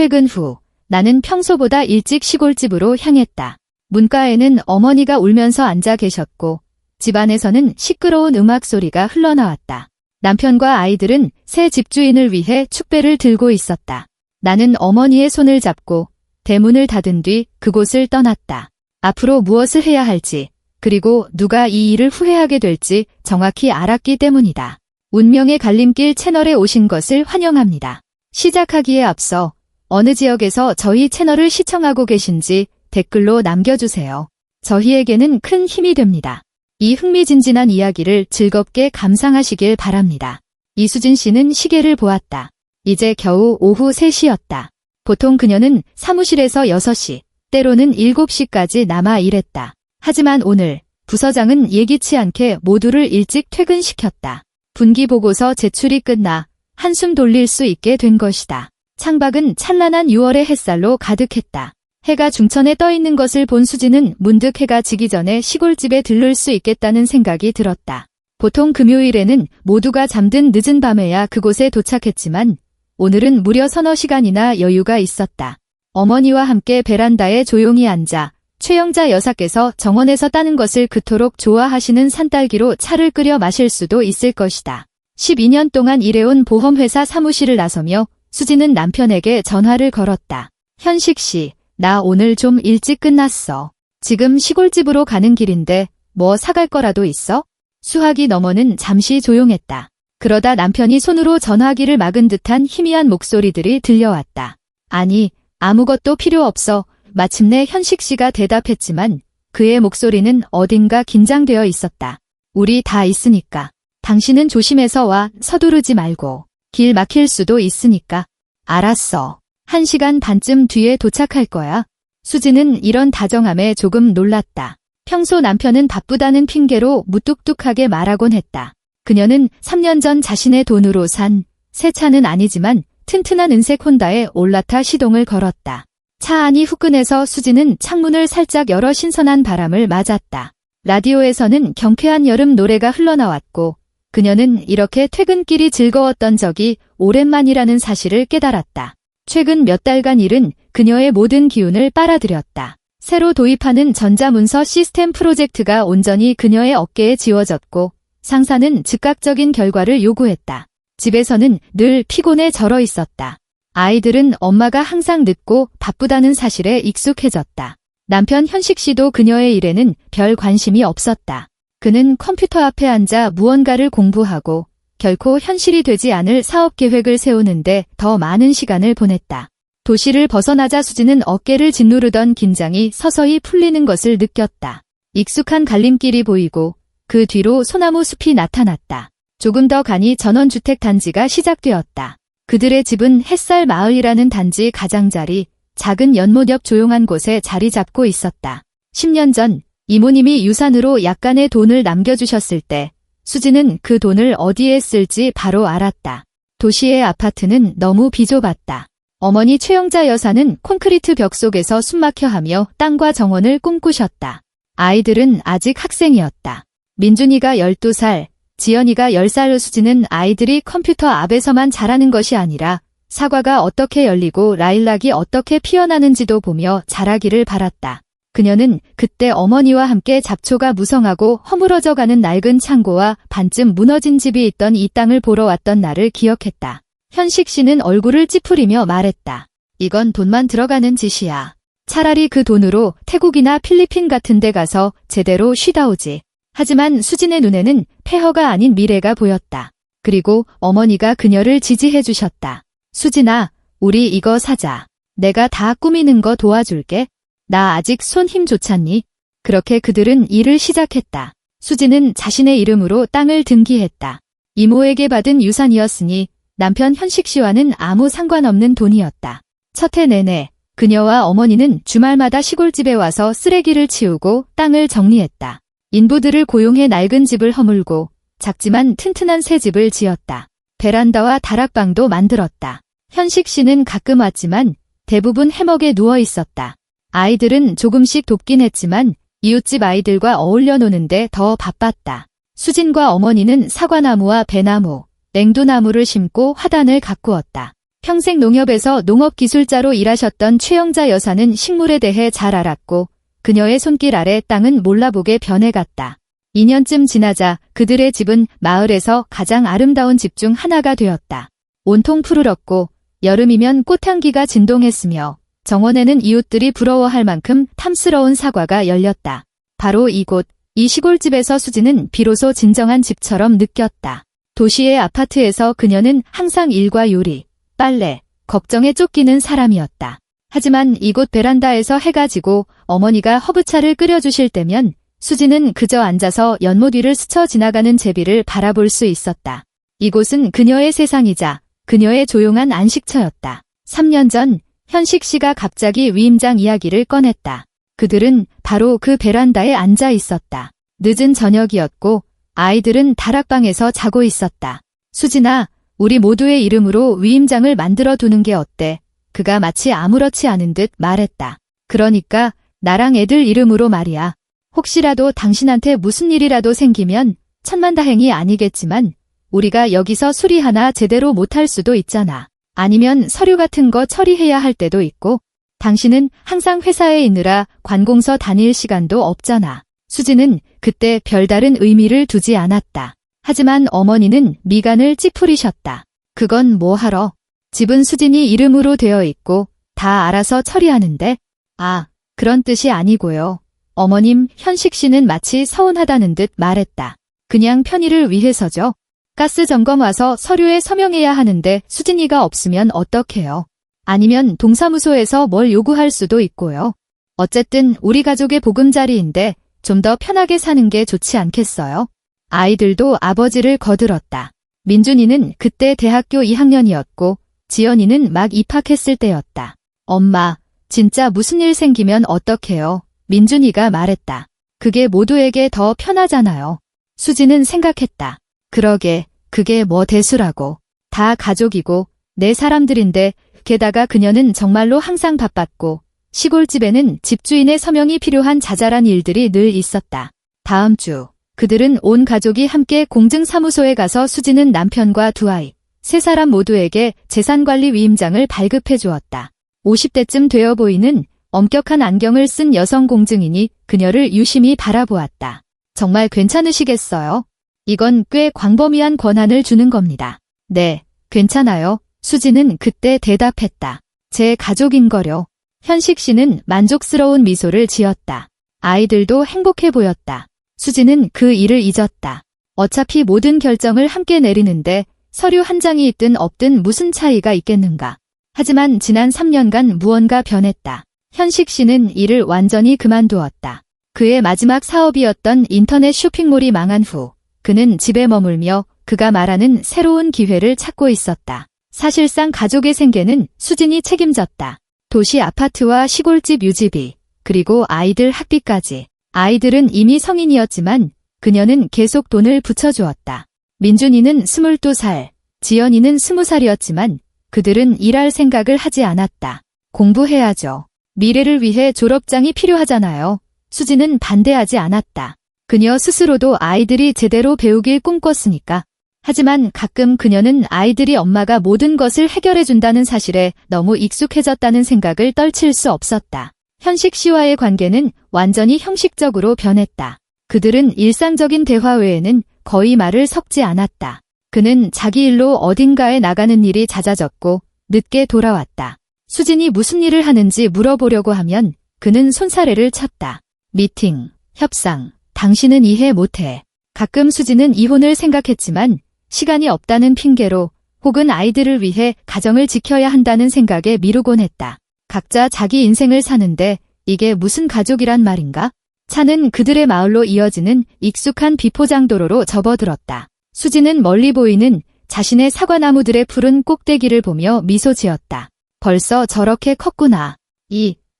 퇴근 후 나는 평소보다 일찍 시골집으로 향했다. 문가에는 어머니가 울면서 앉아 계셨고 집안에서는 시끄러운 음악 소리가 흘러나왔다. 남편과 아이들은 새 집주인을 위해 축배를 들고 있었다. 나는 어머니의 손을 잡고 대문을 닫은 뒤 그곳을 떠났다. 앞으로 무엇을 해야 할지, 그리고 누가 이 일을 후회하게 될지 정확히 알았기 때문이다. 운명의 갈림길 채널에 오신 것을 환영합니다. 시작하기에 앞서 어느 지역에서 저희 채널을 시청하고 계신지 댓글로 남겨주세요. 저희에게는 큰 힘이 됩니다. 이 흥미진진한 이야기를 즐겁게 감상하시길 바랍니다. 이수진 씨는 시계를 보았다. 이제 겨우 오후 3시였다. 보통 그녀는 사무실에서 6시, 때로는 7시까지 남아 일했다. 하지만 오늘 부서장은 예기치 않게 모두를 일찍 퇴근시켰다. 분기보고서 제출이 끝나 한숨 돌릴 수 있게 된 것이다. 창밖은 찬란한 6월의 햇살로 가득했다. 해가 중천에 떠있는 것을 본 수지는 문득 해가 지기 전에 시골집에 들를 수 있겠다는 생각이 들었다. 보통 금요일에는 모두가 잠든 늦은 밤에야 그곳에 도착했지만 오늘은 무려 서너 시간이나 여유가 있었다. 어머니와 함께 베란다에 조용히 앉아 최영자 여사께서 정원에서 따는 것을 그토록 좋아하시는 산딸기로 차를 끓여 마실 수도 있을 것이다. 12년 동안 일해온 보험회사 사무실을 나서며 수지는 남편에게 전화를 걸었다. 현식 씨, 나 오늘 좀 일찍 끝났어. 지금 시골집으로 가는 길인데 뭐 사갈 거라도 있어? 수화기 너머는 잠시 조용했다. 그러다 남편이 손으로 전화기를 막은 듯한 희미한 목소리들이 들려왔다. 아니, 아무것도 필요 없어. 마침내 현식 씨가 대답했지만 그의 목소리는 어딘가 긴장되어 있었다. 우리 다 있으니까. 당신은 조심해서 와. 서두르지 말고. 길 막힐 수도 있으니까. 알았어. 1시간 반쯤 뒤에 도착할 거야. 수지는 이런 다정함에 조금 놀랐다. 평소 남편은 바쁘다는 핑계로 무뚝뚝하게 말하곤 했다. 그녀는 3년 전 자신의 돈으로 산 새 차는 아니지만 튼튼한 은색 혼다에 올라타 시동을 걸었다. 차 안이 후끈해서 수지는 창문을 살짝 열어 신선한 바람을 맞았다. 라디오에서는 경쾌한 여름 노래가 흘러나왔고 그녀는 이렇게 퇴근길이 즐거웠던 적이 오랜만이라는 사실을 깨달았다. 최근 몇 달간 일은 그녀의 모든 기운을 빨아들였다. 새로 도입하는 전자문서 시스템 프로젝트가 온전히 그녀의 어깨에 지워졌고 상사는 즉각적인 결과를 요구했다. 집에서는 늘 피곤에 절어 있었다. 아이들은 엄마가 항상 늦고 바쁘다는 사실에 익숙해졌다. 남편 현식 씨도 그녀의 일에는 별 관심이 없었다. 그는 컴퓨터 앞에 앉아 무언가를 공부하고 결코 현실이 되지 않을 사업 계획을 세우는데 더 많은 시간을 보냈다. 도시를 벗어나자 수지는 어깨를 짓누르던 긴장이 서서히 풀리는 것을 느꼈다. 익숙한 갈림길이 보이고 그 뒤로 소나무 숲이 나타났다. 조금 더 가니 전원주택 단지가 시작되었다. 그들의 집은 햇살 마을이라는 단지 가장자리, 작은 연못 옆 조용한 곳에 자리 잡고 있었다. 10년 전 이모님이 유산으로 약간의 돈을 남겨주셨을 때 수지는 그 돈을 어디에 쓸지 바로 알았다. 도시의 아파트는 너무 비좁았다. 어머니 최영자 여사는 콘크리트 벽 속에서 숨막혀하며 땅과 정원을 꿈꾸셨다. 아이들은 아직 학생이었다. 민준이가 12살, 지연이가 10살. 수지는 아이들이 컴퓨터 앞에서만 자라는 것이 아니라 사과가 어떻게 열리고 라일락이 어떻게 피어나는지도 보며 자라기를 바랐다. 그녀는 그때 어머니와 함께 잡초가 무성하고 허물어져가는 낡은 창고와 반쯤 무너진 집이 있던 이 땅을 보러 왔던 날을 기억했다. 현식 씨는 얼굴을 찌푸리며 말했다. 이건 돈만 들어가는 짓이야. 차라리 그 돈으로 태국이나 필리핀 같은 데 가서 제대로 쉬다 오지. 하지만 수진의 눈에는 폐허가 아닌 미래가 보였다. 그리고 어머니가 그녀를 지지해 주셨다. 수진아, 우리 이거 사자. 내가 다 꾸미는 거 도와줄게. 나 아직 손 힘 좋잖니? 그렇게 그들은 일을 시작했다. 수지는 자신의 이름으로 땅을 등기했다. 이모에게 받은 유산이었으니 남편 현식 씨와는 아무 상관없는 돈이었다. 첫 해 내내 그녀와 어머니는 주말마다 시골집에 와서 쓰레기를 치우고 땅을 정리했다. 인부들을 고용해 낡은 집을 허물고 작지만 튼튼한 새 집을 지었다. 베란다와 다락방도 만들었다. 현식 씨는 가끔 왔지만 대부분 해먹에 누워 있었다. 아이들은 조금씩 돕긴 했지만 이웃집 아이들과 어울려 노는데 더 바빴다. 수진과 어머니는 사과나무와 배나무, 냉두나무를 심고 화단을 가꾸었다. 평생 농협에서 농업기술자로 일하셨던 최영자 여사는 식물에 대해 잘 알았고 그녀의 손길 아래 땅은 몰라보게 변해갔다. 2년쯤 지나자 그들의 집은 마을에서 가장 아름다운 집 중 하나가 되었다. 온통 푸르렀고 여름이면 꽃향기가 진동했으며 정원에는 이웃들이 부러워할 만큼 탐스러운 사과가 열렸다. 바로 이곳, 이 시골집에서 수지는 비로소 진정한 집처럼 느꼈다. 도시의 아파트에서 그녀는 항상 일과 요리, 빨래, 걱정에 쫓기는 사람이었다. 하지만 이곳 베란다에서 해가 지고 어머니가 허브차를 끓여주실 때면 수지는 그저 앉아서 연못 위를 스쳐 지나가는 제비를 바라볼 수 있었다. 이곳은 그녀의 세상이자 그녀의 조용한 안식처였다. 3년 전 현식 씨가 갑자기 위임장 이야기를 꺼냈다. 그들은 바로 그 베란다에 앉아 있었다. 늦은 저녁이었고 아이들은 다락방에서 자고 있었다. 수진아, 우리 모두의 이름으로 위임장을 만들어 두는 게 어때? 그가 마치 아무렇지 않은 듯 말했다. 그러니까 나랑 애들 이름으로 말이야. 혹시라도 당신한테 무슨 일이라도 생기면 천만다행이 아니겠지만 우리가 여기서 수리하나 제대로 못할 수도 있잖아. 아니면 서류 같은 거 처리해야 할 때도 있고 당신은 항상 회사에 있느라 관공서 다닐 시간도 없잖아. 수지는 그때 별다른 의미를 두지 않았다. 하지만 어머니는 미간을 찌푸리셨다. 그건 뭐하러? 집은 수진이 이름으로 되어 있고 다 알아서 처리하는데? 아, 그런 뜻이 아니고요. 어머님, 현식 씨는 마치 서운하다는 듯 말했다. 그냥 편의를 위해서죠. 가스 점검 와서 서류에 서명해야 하는데 수진이가 없으면 어떡해요? 아니면 동사무소에서 뭘 요구할 수도 있고요. 어쨌든 우리 가족의 보금자리인데 좀 더 편하게 사는 게 좋지 않겠어요? 아이들도 아버지를 거들었다. 민준이는 그때 대학교 2학년이었고 지연이는 막 입학했을 때였다. 엄마, 진짜 무슨 일 생기면 어떡해요? 민준이가 말했다. 그게 모두에게 더 편하잖아요. 수지는 생각했다. 그러게, 그게 뭐 대수라고. 다 가족이고 내 사람들인데 게다가 그녀는 정말로 항상 바빴고 시골집에는 집주인의 서명이 필요한 자잘한 일들이 늘 있었다. 다음 주 그들은 온 가족이 함께 공증사무소에 가서 수지는 남편과 두 아이, 세 사람 모두에게 재산관리 위임장을 발급해 주었다. 50대쯤 되어 보이는 엄격한 안경을 쓴 여성 공증인이 그녀를 유심히 바라보았다. 정말 괜찮으시겠어요? 이건 꽤 광범위한 권한을 주는 겁니다. 네, 괜찮아요. 수지는 그때 대답했다. 제 가족인거려. 현식 씨는 만족스러운 미소를 지었다. 아이들도 행복해 보였다. 수지는 그 일을 잊었다. 어차피 모든 결정을 함께 내리는데 서류 한 장이 있든 없든 무슨 차이가 있겠는가. 하지만 지난 3년간 무언가 변했다. 현식 씨는 일을 완전히 그만두었다. 그의 마지막 사업이었던 인터넷 쇼핑몰이 망한 후 그는 집에 머물며 그가 말하는 새로운 기회를 찾고 있었다. 사실상 가족의 생계는 수진이 책임졌다. 도시 아파트와 시골집 유지비, 그리고 아이들 학비까지. 아이들은 이미 성인이었지만 그녀는 계속 돈을 붙여주었다. 민준이는 22살, 지연이는 20살이었지만 그들은 일할 생각을 하지 않았다. 공부해야죠. 미래를 위해 졸업장이 필요하잖아요. 수지는 반대하지 않았다. 그녀 스스로도 아이들이 제대로 배우길 꿈꿨으니까. 하지만 가끔 그녀는 아이들이 엄마가 모든 것을 해결해준다는 사실에 너무 익숙해졌다는 생각을 떨칠 수 없었다. 현식 씨와의 관계는 완전히 형식적으로 변했다. 그들은 일상적인 대화 외에는 거의 말을 섞지 않았다. 그는 자기 일로 어딘가에 나가는 일이 잦아졌고 늦게 돌아왔다. 수진이 무슨 일을 하는지 물어보려고 하면 그는 손사래를 쳤다. 미팅, 협상, 당신은 이해 못해. 가끔 수진은 이혼을 생각했지만 시간이 없다는 핑계로 혹은 아이들을 위해 가정을 지켜야 한다는 생각에 미루곤 했다. 각자 자기 인생을 사는데 이게 무슨 가족이란 말인가? 차는 그들의 마을로 이어지는 익숙한 비포장도로로 접어들었다. 수지는 멀리 보이는 자신의 사과나무들의 푸른 꼭대기를 보며 미소 지었다. 벌써 저렇게 컸구나.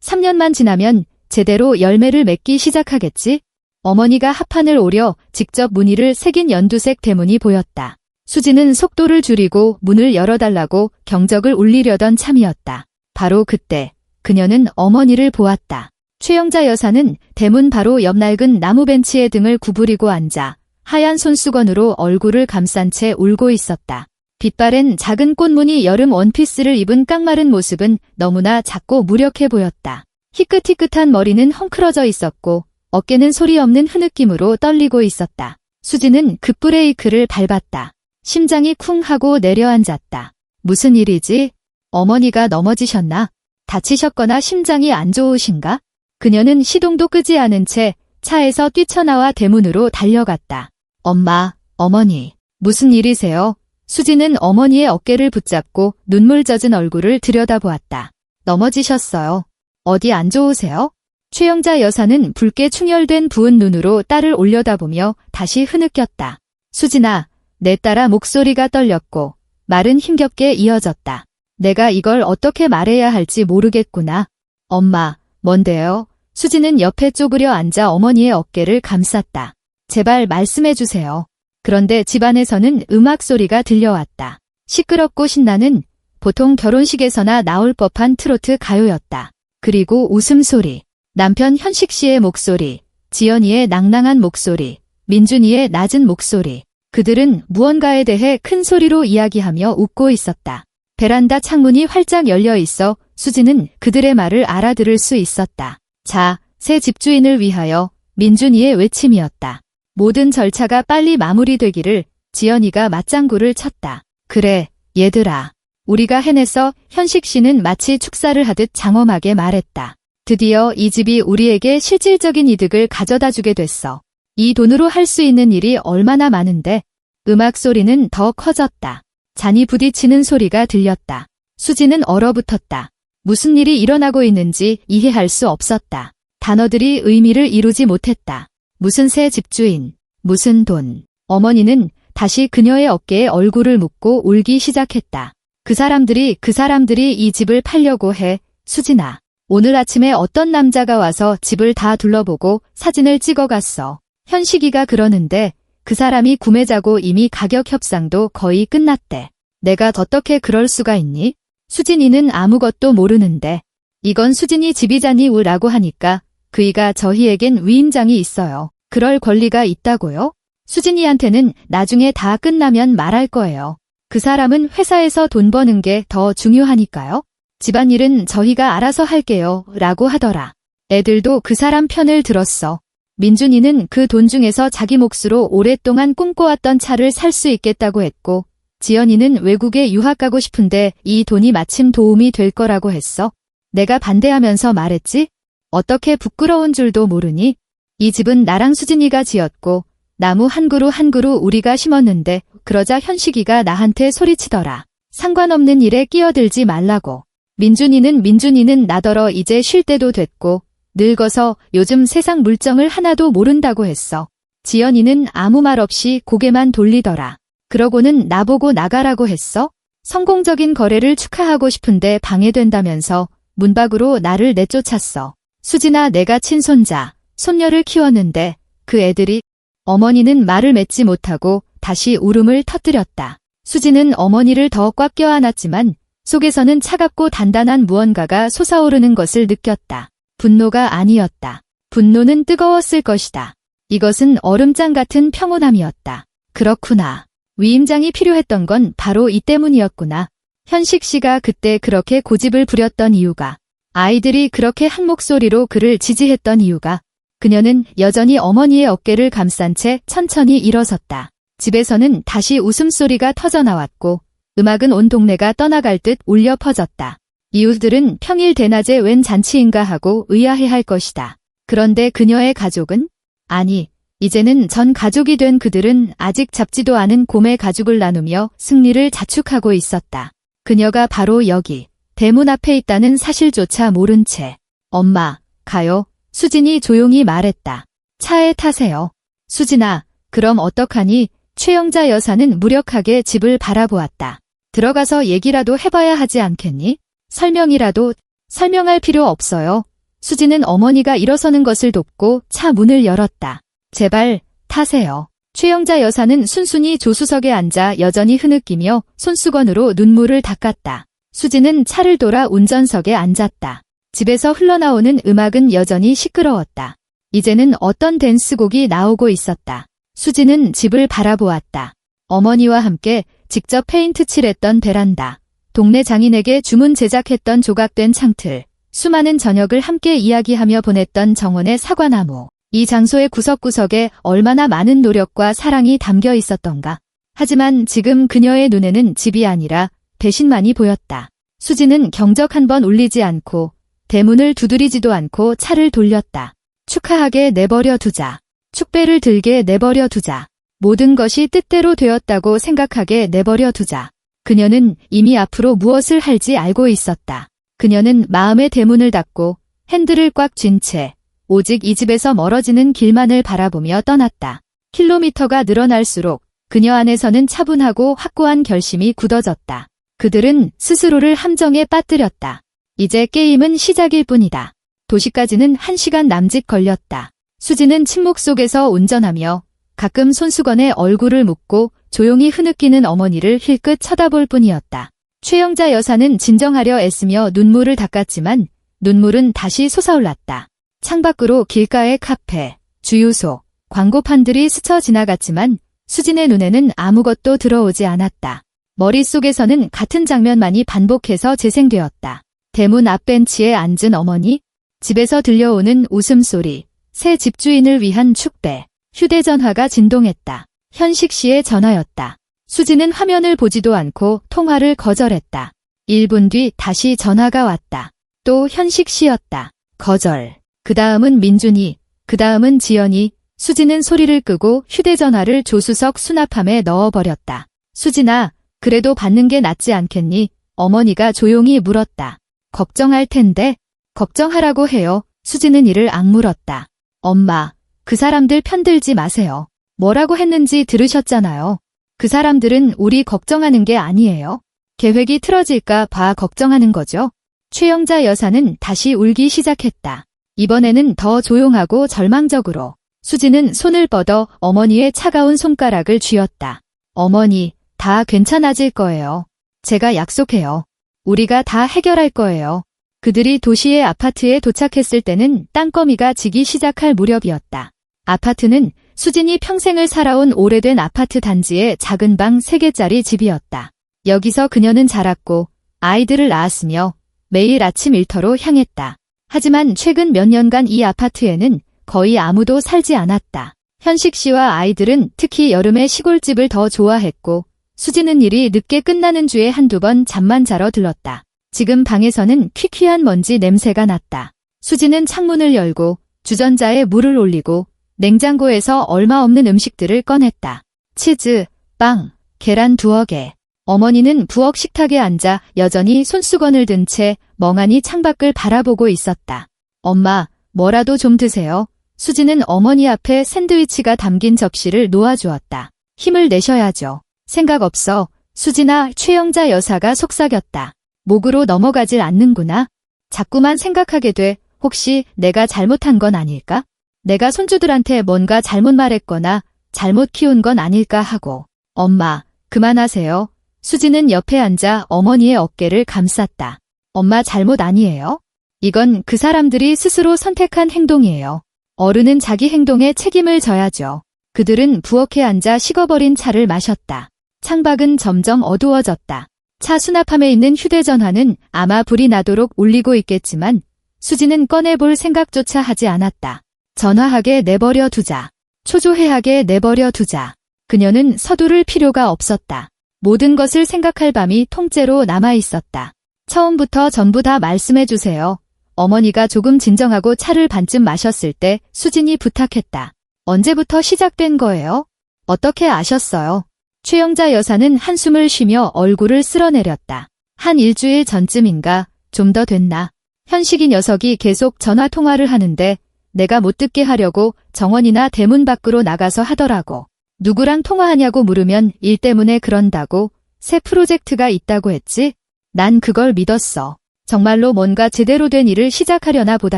3년만 지나면 제대로 열매를 맺기 시작하겠지? 어머니가 합판을 오려 직접 무늬를 새긴 연두색 대문이 보였다. 수지는 속도를 줄이고 문을 열어달라고 경적을 울리려던 참이었다. 바로 그때 그녀는 어머니를 보았다. 최영자 여사는 대문 바로 옆 낡은 나무 벤치에 등을 구부리고 앉아 하얀 손수건으로 얼굴을 감싼 채 울고 있었다. 빛바랜 작은 꽃무늬 여름 원피스를 입은 깡마른 모습은 너무나 작고 무력해 보였다. 희끗희끗한 머리는 헝클어져 있었고 어깨는 소리 없는 흐느낌으로 떨리고 있었다. 수지는 급브레이크를 밟았다. 심장이 쿵 하고 내려앉았다. 무슨 일이지? 어머니가 넘어지셨나? 다치셨거나 심장이 안 좋으신가? 그녀는 시동도 끄지 않은 채 차에서 뛰쳐나와 대문으로 달려갔다. 엄마, 어머니, 무슨 일이세요? 수지는 어머니의 어깨를 붙잡고 눈물 젖은 얼굴을 들여다보았다. 넘어지셨어요. 어디 안 좋으세요? 최영자 여사는 붉게 충혈된 부은 눈으로 딸을 올려다보며 다시 흐느꼈다. 수진아, 내 딸아. 목소리가 떨렸고 말은 힘겹게 이어졌다. 내가 이걸 어떻게 말해야 할지 모르겠구나. 엄마, 뭔데요? 수지는 옆에 쪼그려 앉아 어머니의 어깨를 감쌌다. 제발 말씀해 주세요. 그런데 집안에서는 음악 소리가 들려왔다. 시끄럽고 신나는 보통 결혼식에서나 나올 법한 트로트 가요였다. 그리고 웃음소리, 남편 현식 씨의 목소리, 지연이의 낭낭한 목소리, 민준이의 낮은 목소리. 그들은 무언가에 대해 큰 소리로 이야기하며 웃고 있었다. 베란다 창문이 활짝 열려 있어 수지는 그들의 말을 알아들을 수 있었다. 자, 새 집주인을 위하여. 민준이의 외침이었다. 모든 절차가 빨리 마무리되기를. 지연이가 맞장구를 쳤다. 그래, 얘들아. 우리가 해냈어. 현식 씨는 마치 축사를 하듯 장엄하게 말했다. 드디어 이 집이 우리에게 실질적인 이득을 가져다 주게 됐어. 이 돈으로 할 수 있는 일이 얼마나 많은데. 음악 소리는 더 커졌다. 잔이 부딪히는 소리가 들렸다. 수지는 얼어붙었다. 무슨 일이 일어나고 있는지 이해할 수 없었다. 단어들이 의미를 이루지 못했다. 무슨 새 집주인, 무슨 돈. 어머니는 다시 그녀의 어깨에 얼굴을 묻고 울기 시작했다. 그 사람들이 이 집을 팔려고 해. 수진아, 오늘 아침에 어떤 남자가 와서 집을 다 둘러보고 사진을 찍어갔어. 현식이가 그러는데 그 사람이 구매자고 이미 가격 협상도 거의 끝났대. 내가 어떻게 그럴 수가 있니? 수진이는 아무것도 모르는데. 이건 수진이 집이잖니 라고 하니까 그이가 저희에겐 위임장이 있어요. 그럴 권리가 있다고요? 수진이한테는 나중에 다 끝나면 말할 거예요. 그 사람은 회사에서 돈 버는 게 더 중요하니까요. 집안일은 저희가 알아서 할게요 라고 하더라. 애들도 그 사람 편을 들었어. 민준이는 그 돈 중에서 자기 몫으로 오랫동안 꿈꿔왔던 차를 살 수 있겠다고 했고, 지연이는 외국에 유학 가고 싶은데 이 돈이 마침 도움이 될 거라고 했어. 내가 반대하면서 말했지? 어떻게 부끄러운 줄도 모르니? 이 집은 나랑 수진이가 지었고 나무 한 그루 한 그루 우리가 심었는데 그러자 현식이가 나한테 소리치더라. 상관없는 일에 끼어들지 말라고. 민준이는 나더러 이제 쉴 때도 됐고 늙어서 요즘 세상 물정을 하나도 모른다고 했어. 지연이는 아무 말 없이 고개만 돌리더라. 그러고는 나보고 나가라고 했어? 성공적인 거래를 축하하고 싶은데 방해된다면서 문 밖으로 나를 내쫓았어. 수진아, 내가 친손자, 손녀를 키웠는데 그 애들이. 어머니는 말을 맺지 못하고 다시 울음을 터뜨렸다. 수지는 어머니를 더 꽉 껴안았지만 속에서는 차갑고 단단한 무언가가 솟아오르는 것을 느꼈다. 분노가 아니었다. 분노는 뜨거웠을 것이다. 이것은 얼음장 같은 평온함이었다. 그렇구나. 위임장이 필요했던 건 바로 이 때문이었구나. 현식 씨가 그때 그렇게 고집을 부렸던 이유가, 아이들이 그렇게 한 목소리로 그를 지지했던 이유가, 그녀는 여전히 어머니의 어깨를 감싼 채 천천히 일어섰다. 집에서는 다시 웃음소리가 터져나왔고 음악은 온 동네가 떠나갈 듯 울려 퍼졌다. 이웃들은 평일 대낮에 웬 잔치인가 하고 의아해할 것이다. 그런데 그녀의 가족은? 아니, 이제는 전 가족이 된 그들은 아직 잡지도 않은 곰의 가죽을 나누며 승리를 자축하고 있었다. 그녀가 바로 여기, 대문 앞에 있다는 사실조차 모른 채. 엄마, 가요. 수진이 조용히 말했다. 차에 타세요. 수진아, 그럼 어떡하니? 최영자 여사는 무력하게 집을 바라보았다. 들어가서 얘기라도 해봐야 하지 않겠니? 설명할 필요 없어요. 수진은 어머니가 일어서는 것을 돕고 차 문을 열었다. 제발, 타세요. 최영자 여사는 순순히 조수석에 앉아 여전히 흐느끼며 손수건으로 눈물을 닦았다. 수진은 차를 돌아 운전석에 앉았다. 집에서 흘러나오는 음악은 여전히 시끄러웠다. 이제는 어떤 댄스곡이 나오고 있었다. 수진은 집을 바라보았다. 어머니와 함께 직접 페인트 칠했던 베란다, 동네 장인에게 주문 제작했던 조각된 창틀, 수많은 저녁을 함께 이야기하며 보냈던 정원의 사과나무. 이 장소의 구석구석에 얼마나 많은 노력과 사랑이 담겨 있었던가. 하지만 지금 그녀의 눈에는 집이 아니라 배신만이 보였다. 수지는 경적 한 번 울리지 않고 대문을 두드리지도 않고 차를 돌렸다. 축하하게 내버려 두자. 축배를 들게 내버려 두자. 모든 것이 뜻대로 되었다고 생각하게 내버려 두자. 그녀는 이미 앞으로 무엇을 할지 알고 있었다. 그녀는 마음의 대문을 닫고 핸들을 꽉 쥔 채 오직 이 집에서 멀어지는 길만을 바라보며 떠났다. 킬로미터가 늘어날수록 그녀 안에서는 차분하고 확고한 결심이 굳어졌다. 그들은 스스로를 함정에 빠뜨렸다. 이제 게임은 시작일 뿐이다. 도시까지는 1시간 남짓 걸렸다. 수지는 침묵 속에서 운전하며 가끔 손수건에 얼굴을 묻고 조용히 흐느끼는 어머니를 힐끗 쳐다볼 뿐이었다. 최영자 여사는 진정하려 애쓰며 눈물을 닦았지만 눈물은 다시 솟아올랐다. 창밖으로 길가의 카페, 주유소, 광고판들이 스쳐 지나갔지만 수진의 눈에는 아무것도 들어오지 않았다. 머릿속에서는 같은 장면만이 반복해서 재생되었다. 대문 앞 벤치에 앉은 어머니, 집에서 들려오는 웃음소리, 새 집주인을 위한 축배, 휴대전화가 진동했다. 현식 씨의 전화였다. 수지는 화면을 보지도 않고 통화를 거절했다. 1분 뒤 다시 전화가 왔다. 또 현식 씨였다. 거절. 그 다음은 민준이, 그 다음은 지연이. 수지는 소리를 끄고 휴대전화를 조수석 수납함에 넣어버렸다. 수진아, 그래도 받는 게 낫지 않겠니? 어머니가 조용히 물었다. 걱정할 텐데. 걱정하라고 해요. 수지는 이를 악물었다. 엄마, 그 사람들 편들지 마세요. 뭐라고 했는지 들으셨잖아요. 그 사람들은 우리 걱정하는 게 아니에요. 계획이 틀어질까 봐 걱정하는 거죠. 최영자 여사는 다시 울기 시작했다. 이번에는 더 조용하고 절망적으로. 수지는 손을 뻗어 어머니의 차가운 손가락을 쥐었다. 어머니, 다 괜찮아질 거예요. 제가 약속해요. 우리가 다 해결할 거예요. 그들이 도시의 아파트에 도착했을 때는 땅거미가 지기 시작할 무렵이었다. 아파트는 수진이 평생을 살아온 오래된 아파트 단지의 작은 방 3개짜리 집이었다. 여기서 그녀는 자랐고 아이들을 낳았으며 매일 아침 일터로 향했다. 하지만 최근 몇 년간 이 아파트에는 거의 아무도 살지 않았다. 현식 씨와 아이들은 특히 여름에 시골집을 더 좋아했고 수지는 일이 늦게 끝나는 주에 한두 번 잠만 자러 들렀다. 지금 방에서는 퀴퀴한 먼지 냄새가 났다. 수지는 창문을 열고 주전자에 물을 올리고 냉장고에서 얼마 없는 음식들을 꺼냈다. 치즈, 빵, 계란 2개. 어머니는 부엌 식탁에 앉아 여전히 손수건을 든 채 멍하니 창밖을 바라보고 있었다. 엄마, 뭐라도 좀 드세요. 수지는 어머니 앞에 샌드위치가 담긴 접시를 놓아주었다. 힘을 내셔야죠. 생각 없어. 수지나 최영자 여사가 속삭였다. 목으로 넘어가질 않는구나. 자꾸만 생각하게 돼. 혹시 내가 잘못한 건 아닐까? 내가 손주들한테 뭔가 잘못 말했거나 잘못 키운 건 아닐까 하고. 엄마, 그만하세요. 수지는 옆에 앉아 어머니의 어깨를 감쌌다. 엄마 잘못 아니에요? 이건 그 사람들이 스스로 선택한 행동이에요. 어른은 자기 행동에 책임을 져야죠. 그들은 부엌에 앉아 식어버린 차를 마셨다. 창밖은 점점 어두워졌다. 차 수납함에 있는 휴대전화는 아마 불이 나도록 울리고 있겠지만 수지는 꺼내볼 생각조차 하지 않았다. 전화하게 내버려 두자. 초조해하게 내버려 두자. 그녀는 서두를 필요가 없었다. 모든 것을 생각할 밤이 통째로 남아있었다. 처음부터 전부 다 말씀해주세요. 어머니가 조금 진정하고 차를 반쯤 마셨을 때 수진이 부탁했다. 언제부터 시작된 거예요? 어떻게 아셨어요? 최영자 여사는 한숨을 쉬며 얼굴을 쓸어내렸다. 한 일주일 전쯤인가, 좀 더 됐나. 현식이 녀석이 계속 전화통화를 하는데 내가 못 듣게 하려고 정원이나 대문 밖으로 나가서 하더라고. 누구랑 통화하냐고 물으면 일 때문에 그런다고. 새 프로젝트가 있다고 했지? 난 그걸 믿었어. 정말로 뭔가 제대로 된 일을 시작하려나 보다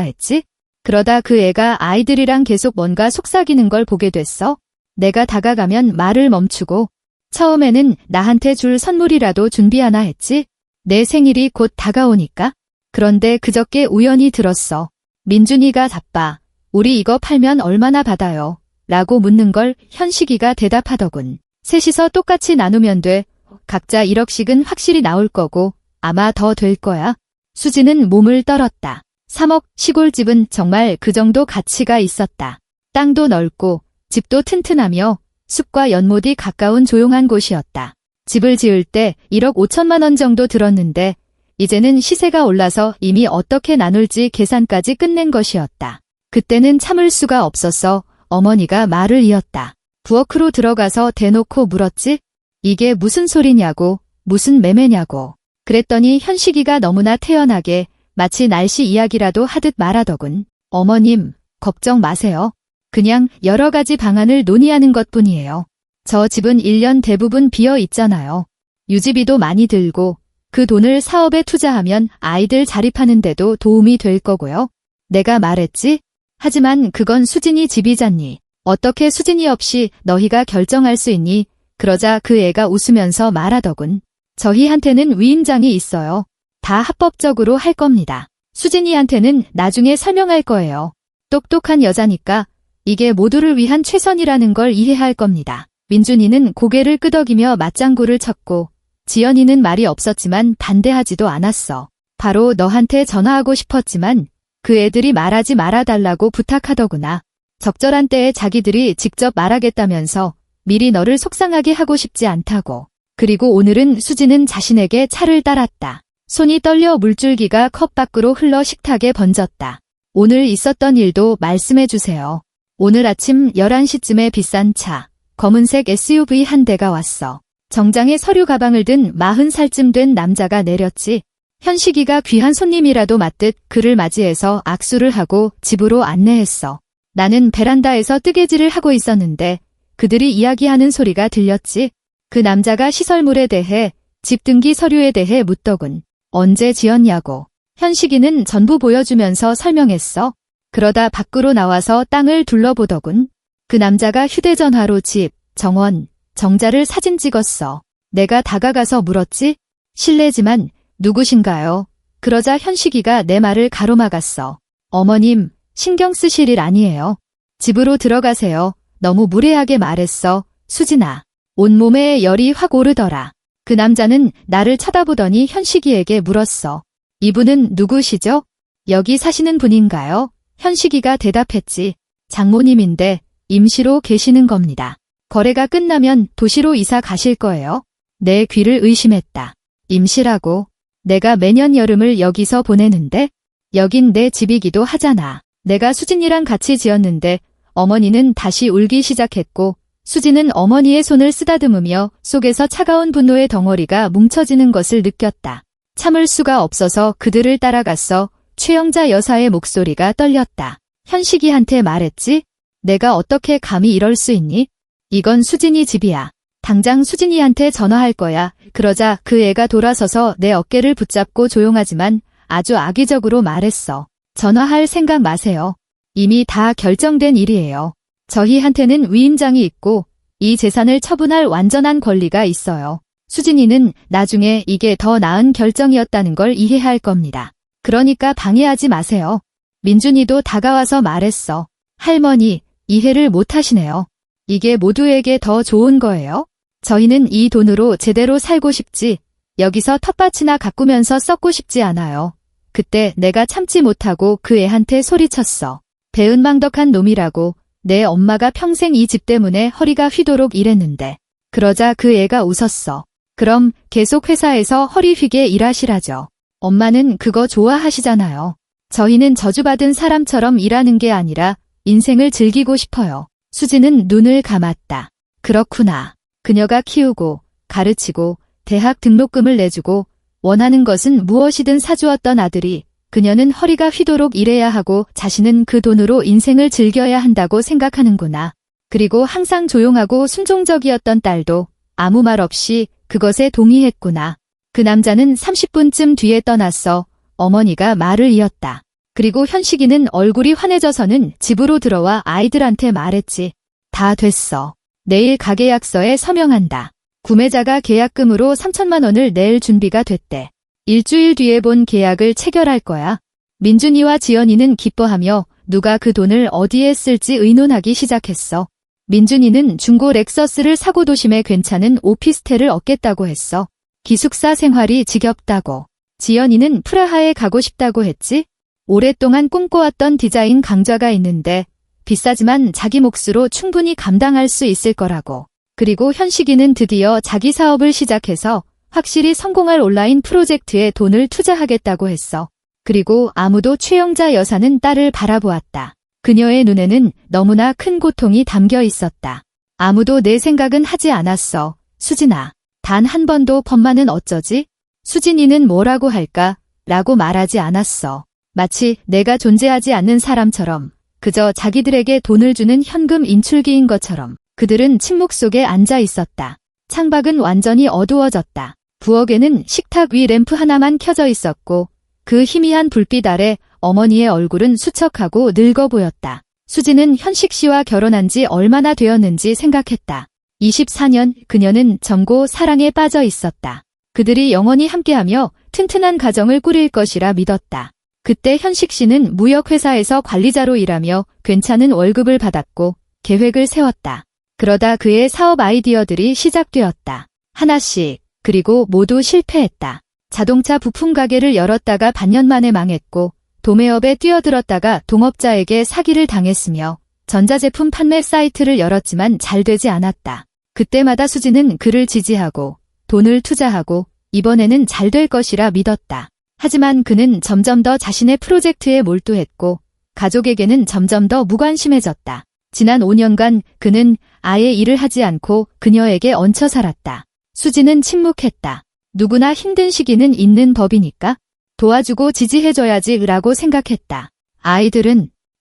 했지? 그러다 그 애가 아이들이랑 계속 뭔가 속삭이는 걸 보게 됐어. 내가 다가가면 말을 멈추고 처음에는 나한테 줄 선물이라도 준비하나 했지? 내 생일이 곧 다가오니까. 그런데 그저께 우연히 들었어. 민준이가 바빠. 우리 이거 팔면 얼마나 받아요? 라고 묻는 걸 현식이가 대답하더군. 셋이서 똑같이 나누면 돼. 각자 1억씩은 확실히 나올 거고 아마 더 될 거야. 수지는 몸을 떨었다. 3억 시골집은 정말 그 정도 가치가 있었다. 땅도 넓고 집도 튼튼하며 숲과 연못이 가까운 조용한 곳이었다. 집을 지을 때 1억 5천만 원 정도 들었는데 이제는 시세가 올라서 이미 어떻게 나눌지 계산까지 끝낸 것이었다. 그때는 참을 수가 없어서 어머니가 말을 이었다. 부엌으로 들어가서 대놓고 물었지? 이게 무슨 소리냐고, 무슨 매매냐고. 그랬더니 현식이가 너무나 태연하게 마치 날씨 이야기라도 하듯 말하더군. 어머님, 걱정 마세요. 그냥 여러 가지 방안을 논의하는 것뿐이에요. 저 집은 1년 대부분 비어 있잖아요. 유지비도 많이 들고 그 돈을 사업에 투자하면 아이들 자립하는 데도 도움이 될 거고요. 내가 말했지? 하지만 그건 수진이 집이잖니. 어떻게 수진이 없이 너희가 결정할 수 있니? 그러자 그 애가 웃으면서 말하더군. 저희한테는 위임장이 있어요. 다 합법적으로 할 겁니다. 수진이한테는 나중에 설명할 거예요. 똑똑한 여자니까 이게 모두를 위한 최선이라는 걸 이해할 겁니다. 민준이는 고개를 끄덕이며 맞장구를 쳤고 지연이는 말이 없었지만 반대하지도 않았어. 바로 너한테 전화하고 싶었지만 그 애들이 말하지 말아달라고 부탁하더구나. 적절한 때에 자기들이 직접 말하겠다면서 미리 너를 속상하게 하고 싶지 않다고. 그리고 오늘은 수지는 자신에게 차를 따랐다. 손이 떨려 물줄기가 컵 밖으로 흘러 식탁에 번졌다. 오늘 있었던 일도 말씀해 주세요. 오늘 아침 11시쯤에 비싼 차, 검은색 SUV 한 대가 왔어. 정장에 서류 가방을 든 40살쯤 된 남자가 내렸지. 현식이가 귀한 손님이라도 맞듯 그를 맞이해서 악수를 하고 집으로 안내했어. 나는 베란다에서 뜨개질을 하고 있었는데 그들이 이야기하는 소리가 들렸지. 그 남자가 시설물에 대해, 집 등기 서류에 대해 묻더군. 언제 지었냐고. 현식이는 전부 보여주면서 설명했어. 그러다 밖으로 나와서 땅을 둘러보더군. 그 남자가 휴대전화로 집, 정원, 정자를 사진 찍었어. 내가 다가가서 물었지? 실례지만 누구신가요? 그러자 현식이가 내 말을 가로막았어. 어머님, 신경 쓰실 일 아니에요. 집으로 들어가세요. 너무 무례하게 말했어. 수진아. 온몸에 열이 확 오르더라. 그 남자는 나를 쳐다보더니 현식이에게 물었어. 이분은 누구시죠? 여기 사시는 분인가요? 현식이가 대답했지. 장모님인데 임시로 계시는 겁니다. 거래가 끝나면 도시로 이사 가실 거예요? 내 귀를 의심했다. 임시라고? 내가 매년 여름을 여기서 보내는데? 여긴 내 집이기도 하잖아. 내가 수진이랑 같이 지었는데 어머니는 다시 울기 시작했고 수진은 어머니의 손을 쓰다듬으며 속에서 차가운 분노의 덩어리가 뭉쳐지는 것을 느꼈다. 참을 수가 없어서 그들을 따라갔어. 최영자 여사의 목소리가 떨렸다. 현식이한테 말했지? 내가 어떻게 감히 이럴 수 있니? 이건 수진이 집이야. 당장 수진이한테 전화할 거야. 그러자 그 애가 돌아서서 내 어깨를 붙잡고 조용하지만 아주 악의적으로 말했어. 전화할 생각 마세요. 이미 다 결정된 일이에요. 저희한테는 위임장이 있고 이 재산을 처분할 완전한 권리가 있어요. 수진이는 나중에 이게 더 나은 결정이었다는 걸 이해할 겁니다. 그러니까 방해하지 마세요. 민준이도 다가와서 말했어. 할머니, 이해를 못하시네요. 이게 모두에게 더 좋은 거예요? 저희는 이 돈으로 제대로 살고 싶지, 여기서 텃밭이나 가꾸면서 썩고 싶지 않아요. 그때 내가 참지 못하고 그 애한테 소리쳤어. 배은망덕한 놈이라고. 내 엄마가 평생 이 집 때문에 허리가 휘도록 일했는데. 그러자 그 애가 웃었어. 그럼 계속 회사에서 허리 휘게 일하시라죠. 엄마는 그거 좋아하시잖아요. 저희는 저주받은 사람처럼 일하는 게 아니라 인생을 즐기고 싶어요. 수지는 눈을 감았다. 그렇구나. 그녀가 키우고 가르치고 대학 등록금을 내주고 원하는 것은 무엇이든 사주었던 아들이 그녀는 허리가 휘도록 일해야 하고 자신은 그 돈으로 인생을 즐겨야 한다고 생각하는구나. 그리고 항상 조용하고 순종적이었던 딸도 아무 말 없이 그것에 동의했구나. 그 남자는 30분쯤 뒤에 떠났어. 어머니가 말을 이었다. 그리고 현식이는 얼굴이 환해져서는 집으로 들어와 아이들한테 말했지. 다 됐어. 내일 가계약서에 서명한다. 구매자가 계약금으로 3천만 원을 낼 준비가 됐대. 일주일 뒤에 본 계약을 체결할 거야. 민준이와 지연이는 기뻐하며 누가 그 돈을 어디에 쓸지 의논하기 시작했어. 민준이는 중고 렉서스를 사고 도심에 괜찮은 오피스텔을 얻겠다고 했어. 기숙사 생활이 지겹다고. 지연이는 프라하에 가고 싶다고 했지. 오랫동안 꿈꿔왔던 디자인 강좌가 있는데 비싸지만 자기 몫으로 충분히 감당할 수 있을 거라고. 그리고 현식이는 드디어 자기 사업을 시작해서 확실히 성공할 온라인 프로젝트에 돈을 투자하겠다고 했어. 그리고 아무도 최영자 여사는 딸을 바라보았다. 그녀의 눈에는 너무나 큰 고통이 담겨 있었다. 아무도 내 생각은 하지 않았어. 수진아, 단 한 번도 법마는 어쩌지? 수진이는 뭐라고 할까? 라고 말하지 않았어. 마치 내가 존재하지 않는 사람처럼, 그저 자기들에게 돈을 주는 현금 인출기인 것처럼 그들은 침묵 속에 앉아 있었다. 창밖은 완전히 어두워졌다. 부엌에는 식탁 위 램프 하나만 켜져 있었고 그 희미한 불빛 아래 어머니의 얼굴은 수척하고 늙어 보였다. 수진은 현식 씨와 결혼한 지 얼마나 되었는지 생각했다. 24년 그녀는 정고 사랑에 빠져 있었다. 그들이 영원히 함께하며 튼튼한 가정을 꾸릴 것이라 믿었다. 그때 현식 씨는 무역회사에서 관리자로 일하며 괜찮은 월급을 받았고 계획을 세웠다. 그러다 그의 사업 아이디어들이 시작되었다. 하나씩, 그리고 모두 실패했다. 자동차 부품 가게를 열었다가 반년 만에 망했고 도매업에 뛰어들었다가 동업자에게 사기를 당했으며 전자제품 판매 사이트를 열었지만 잘 되지 않았다. 그때마다 수지는 그를 지지하고 돈을 투자하고 이번에는 잘 될 것이라 믿었다. 하지만 그는 점점 더 자신의 프로젝트에 몰두했고 가족에게는 점점 더 무관심해졌다. 지난 5년간 그는 아예 일을 하지 않고 그녀에게 얹혀 살았다. 수지는 침묵했다. 누구나 힘든 시기는 있는 법이니까 도와주고 지지해줘야지 라고 생각했다.